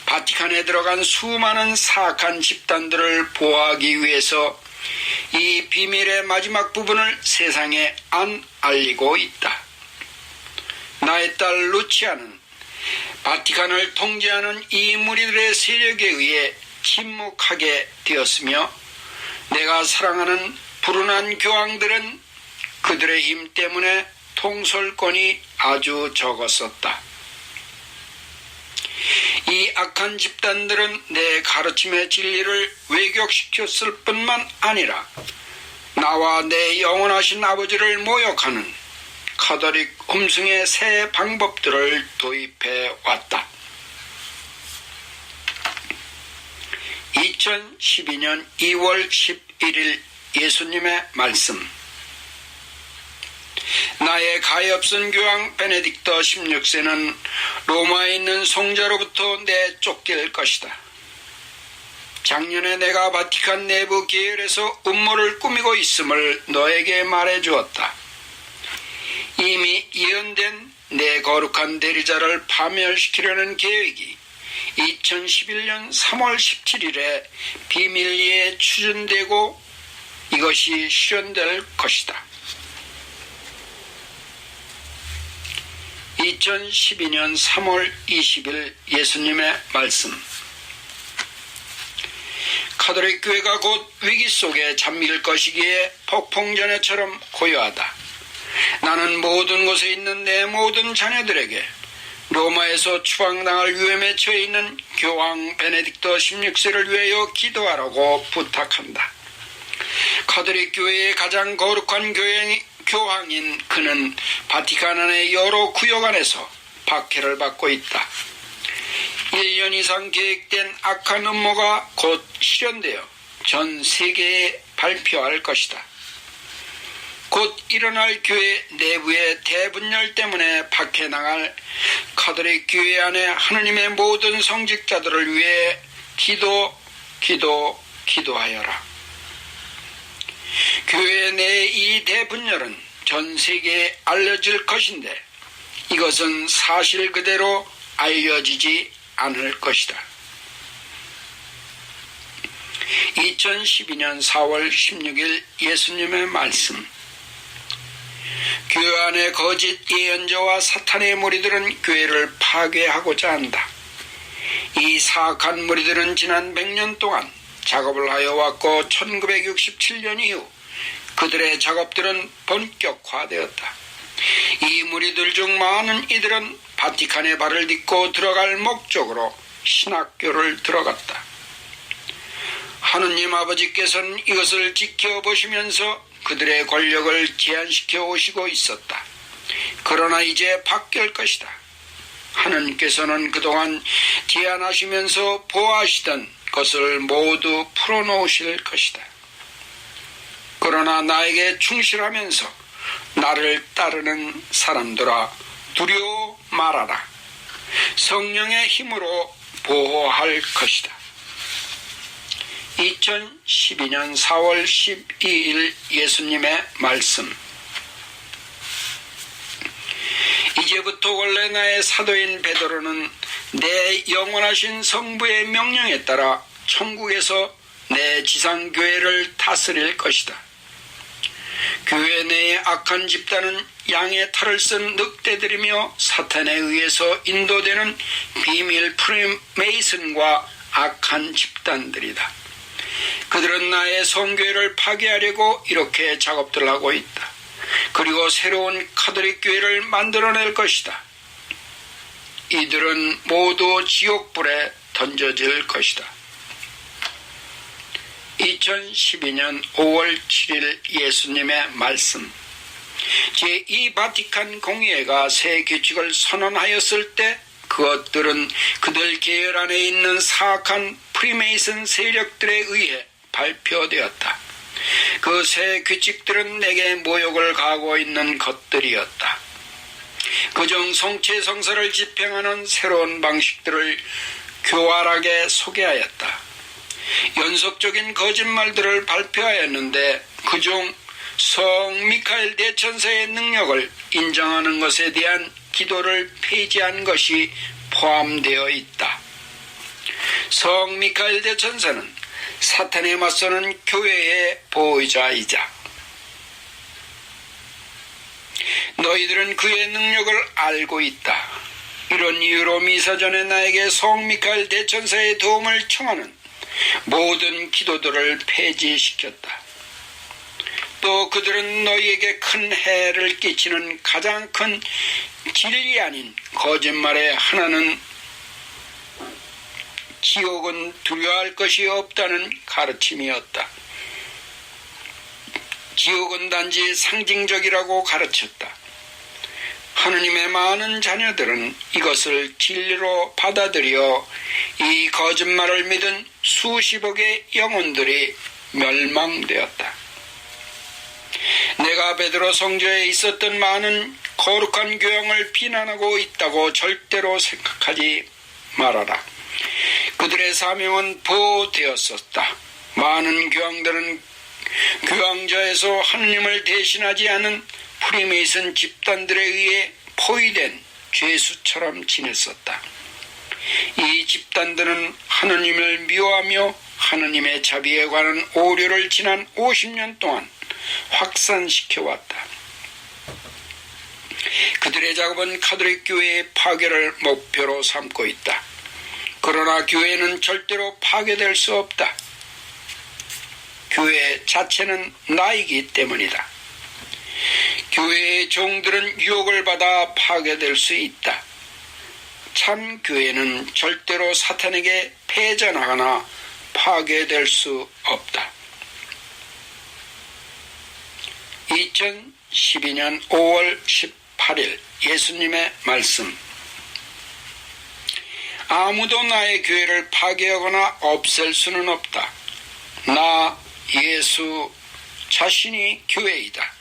바티칸에 들어간 수많은 사악한 집단들을 보호하기 위해서 이 비밀의 마지막 부분을 세상에 안 알리고 있다. 나의 딸 루치아는 바티칸을 통제하는 이 무리들의 세력에 의해 침묵하게 되었으며 내가 사랑하는 불운한 교황들은 그들의 힘 때문에 통솔권이 아주 적었었다. 이 악한 집단들은 내 가르침의 진리를 왜곡시켰을 뿐만 아니라 나와 내 영원하신 아버지를 모욕하는 가톨릭 흠숭의 새 방법들을 도입해 왔다. 2012년 2월 11일 예수님의 말씀. 나의 가엾은 교황 베네딕토 16세는 로마에 있는 성자로부터 내쫓길 것이다. 작년에 내가 바티칸 내부 계열에서 음모를 꾸미고 있음을 너에게 말해주었다. 이미 예언된 내 거룩한 대리자를 파멸시키려는 계획이 2011년 3월 17일에 비밀리에 추진되고 이것이 실현될 것이다. 2012년 3월 20일 예수님의 말씀. 가톨릭 교회가 곧 위기 속에 잠길 것이기에 폭풍전야처럼 고요하다. 나는 모든 곳에 있는 내 모든 자녀들에게 로마에서 추방당할 위험에 처해 있는 교황 베네딕토 16세를 위하여 기도하라고 부탁한다. 가톨릭 교회의 가장 거룩한 교황인 그는 바티칸 안의 여러 구역 안에서 박해를 받고 있다. 1년 이상 계획된 악한 음모가 곧 실현되어 전 세계에 발표할 것이다. 곧 일어날 교회 내부의 대분열 때문에 박해당할 가톨릭 교회 안에 하느님의 모든 성직자들을 위해 기도하여라. 교회 내의 이 대분열은 전 세계에 알려질 것인데 이것은 사실 그대로 알려지지 않을 것이다. 2012년 4월 16일 예수님의 말씀. 교회 안의 거짓 예언자와 사탄의 무리들은 교회를 파괴하고자 한다. 이 사악한 무리들은 지난 100년 동안 작업을 하여 왔고 1967년 이후 그들의 작업들은 본격화되었다. 이 무리들 중 많은 이들은 바티칸의 발을 딛고 들어갈 목적으로 신학교를 들어갔다. 하느님 아버지께서는 이것을 지켜보시면서 그들의 권력을 제한시켜 오시고 있었다. 그러나 이제 바뀔 것이다. 하느님께서는 그동안 제한하시면서 보호하시던 것을 모두 풀어놓으실 것이다. 그러나 나에게 충실하면서 나를 따르는 사람들아 두려워 말아라. 성령의 힘으로 보호할 것이다. 2012년 4월 12일 예수님의 말씀. 이제부터 원래 나의 사도인 베드로는 내 영원하신 성부의 명령에 따라 천국에서 내 지상교회를 다스릴 것이다. 교회 내의 악한 집단은 양의 탈을 쓴 늑대들이며 사탄에 의해서 인도되는 비밀 프리메이슨과 악한 집단들이다. 그들은 나의 성교회를 파괴하려고 이렇게 작업들을 하고 있다. 그리고 새로운 카톨릭 교회를 만들어낼 것이다. 이들은 모두 지옥불에 던져질 것이다. 2012년 5월 7일 예수님의 말씀. 제2 바티칸 공의회가 새 규칙을 선언하였을 때 그것들은 그들 계열 안에 있는 사악한 프리메이슨 세력들에 의해 발표되었다. 그 새 규칙들은 내게 모욕을 가하고 있는 것들이었다. 그중 성체 성사를 집행하는 새로운 방식들을 교활하게 소개하였다. 연속적인 거짓말들을 발표하였는데 그중 성 미카엘 대천사의 능력을 인정하는 것에 대한 기도를 폐지한 것이 포함되어 있다. 성 미카엘 대천사는 사탄에 맞서는 교회의 보호자이자 너희들은 그의 능력을 알고 있다. 이런 이유로 미사 전에 나에게 성 미카엘 대천사의 도움을 청하는 모든 기도들을 폐지시켰다. 또 그들은 너희에게 큰 해를 끼치는 가장 큰 진리 아닌 거짓말의 하나는 지옥은 두려워할 것이 없다는 가르침이었다. 지옥은 단지 상징적이라고 가르쳤다. 하느님의 많은 자녀들은 이것을 진리로 받아들여 이 거짓말을 믿은 수십억의 영혼들이 멸망되었다. 내가 베드로 성전에 있었던 많은 거룩한 교양을 비난하고 있다고 절대로 생각하지 말아라. 그들의 사명은 보호되었었다. 많은 교황들은 교황자에서 하느님을 대신하지 않은 프리메이슨 집단들에 의해 포위된 죄수처럼 지냈었다. 이 집단들은 하느님을 미워하며 하느님의 자비에 관한 오류를 지난 50년 동안 확산시켜왔다. 그들의 작업은 가톨릭 교회의 파괴를 목표로 삼고 있다. 그러나 교회는 절대로 파괴될 수 없다. 교회 자체는 나이기 때문이다. 교회의 종들은 유혹을 받아 파괴될 수 있다. 참 교회는 절대로 사탄에게 패전하거나 파괴될 수 없다. 2012년 5월 18일 예수님의 말씀. 아무도 나의 교회를 파괴하거나 없앨 수는 없다. 나 예수 자신이 교회이다.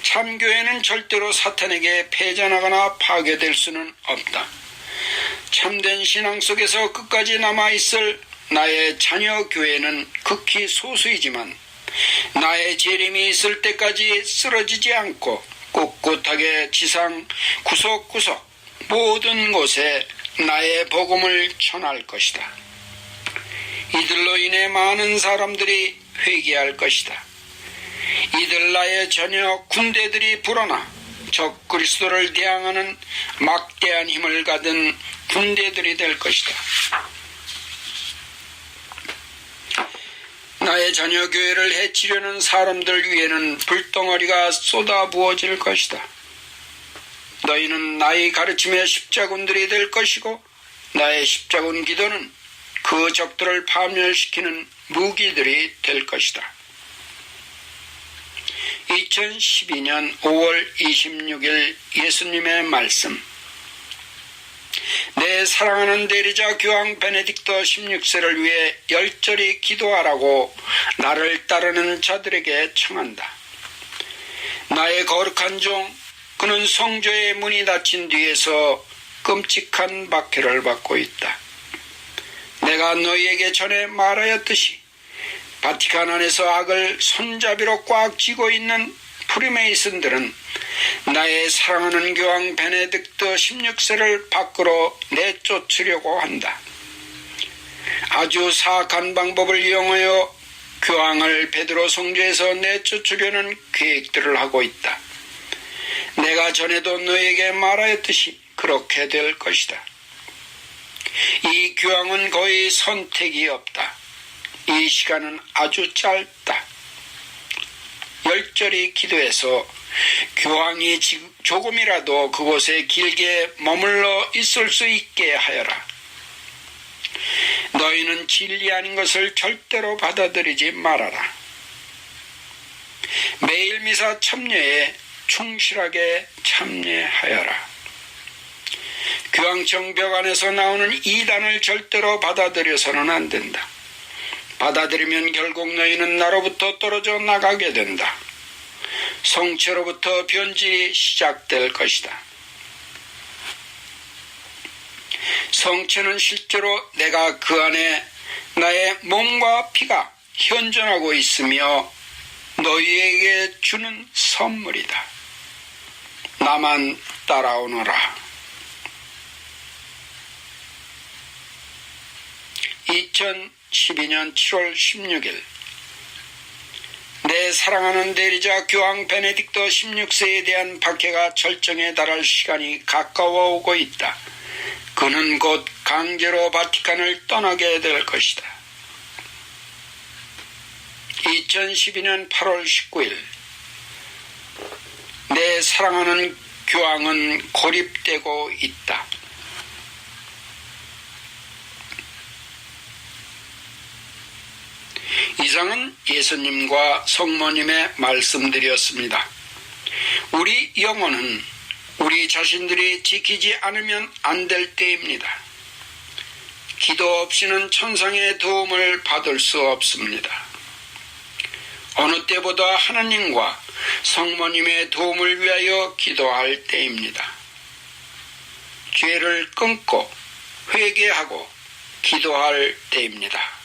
참교회는 절대로 사탄에게 패전하거나 파괴될 수는 없다. 참된 신앙 속에서 끝까지 남아있을 나의 자녀 교회는 극히 소수이지만 나의 재림이 있을 때까지 쓰러지지 않고 꿋꿋하게 지상 구석구석 모든 곳에 나의 복음을 전할 것이다. 이들로 인해 많은 사람들이 회개할 것이다. 이들 나의 자녀 군대들이 불어나 적 그리스도를 대항하는 막대한 힘을 가진 군대들이 될 것이다. 나의 자녀 교회를 해치려는 사람들 위에는 불덩어리가 쏟아부어질 것이다. 너희는 나의 가르침의 십자군들이 될 것이고 나의 십자군 기도는 그 적들을 파멸시키는 무기들이 될 것이다. 2012년 5월 26일 예수님의 말씀. 내 사랑하는 대리자 교황 베네딕토 16세를 위해 열절히 기도하라고 나를 따르는 자들에게 청한다. 나의 거룩한 종, 그는 성조의 문이 닫힌 뒤에서 끔찍한 박해를 받고 있다. 내가 너희에게 전에 말하였듯이 바티칸 안에서 악을 손잡이로 꽉 쥐고 있는 프리메이슨들은 나의 사랑하는 교황 베네딕토 16세를 밖으로 내쫓으려고 한다. 아주 사악한 방법을 이용하여 교황을 베드로 성전에서 내쫓으려는 계획들을 하고 있다. 내가 전에도 너에게 말하였듯이 그렇게 될 것이다. 이 교황은 거의 선택이 없다. 이 시간은 아주 짧다. 열절히 기도해서 교황이 조금이라도 그곳에 길게 머물러 있을 수 있게 하여라. 너희는 진리 아닌 것을 절대로 받아들이지 말아라. 매일 미사 참여에 충실하게 참여하여라. 교황청 벽 안에서 나오는 이단을 절대로 받아들여서는 안 된다. 받아들이면 결국 너희는 나로부터 떨어져 나가게 된다. 성체로부터 변질이 시작될 것이다. 성체는 실제로 내가 그 안에 나의 몸과 피가 현존하고 있으며 너희에게 주는 선물이다. 나만 따라오너라. 2012년 7월 16일 내 사랑하는 대리자 교황 베네딕토 16세에 대한 박해가 절정에 달할 시간이 가까워 오고 있다. 그는 곧 강제로 바티칸을 떠나게 될 것이다. 2012년 8월 19일 내 사랑하는 교황은 고립되고 있다. 이상은 예수님과 성모님의 말씀들이었습니다. 우리 영혼은 우리 자신들이 지키지 않으면 안 될 때입니다. 기도 없이는 천상의 도움을 받을 수 없습니다. 어느 때보다 하나님과 성모님의 도움을 위하여 기도할 때입니다. 죄를 끊고 회개하고 기도할 때입니다.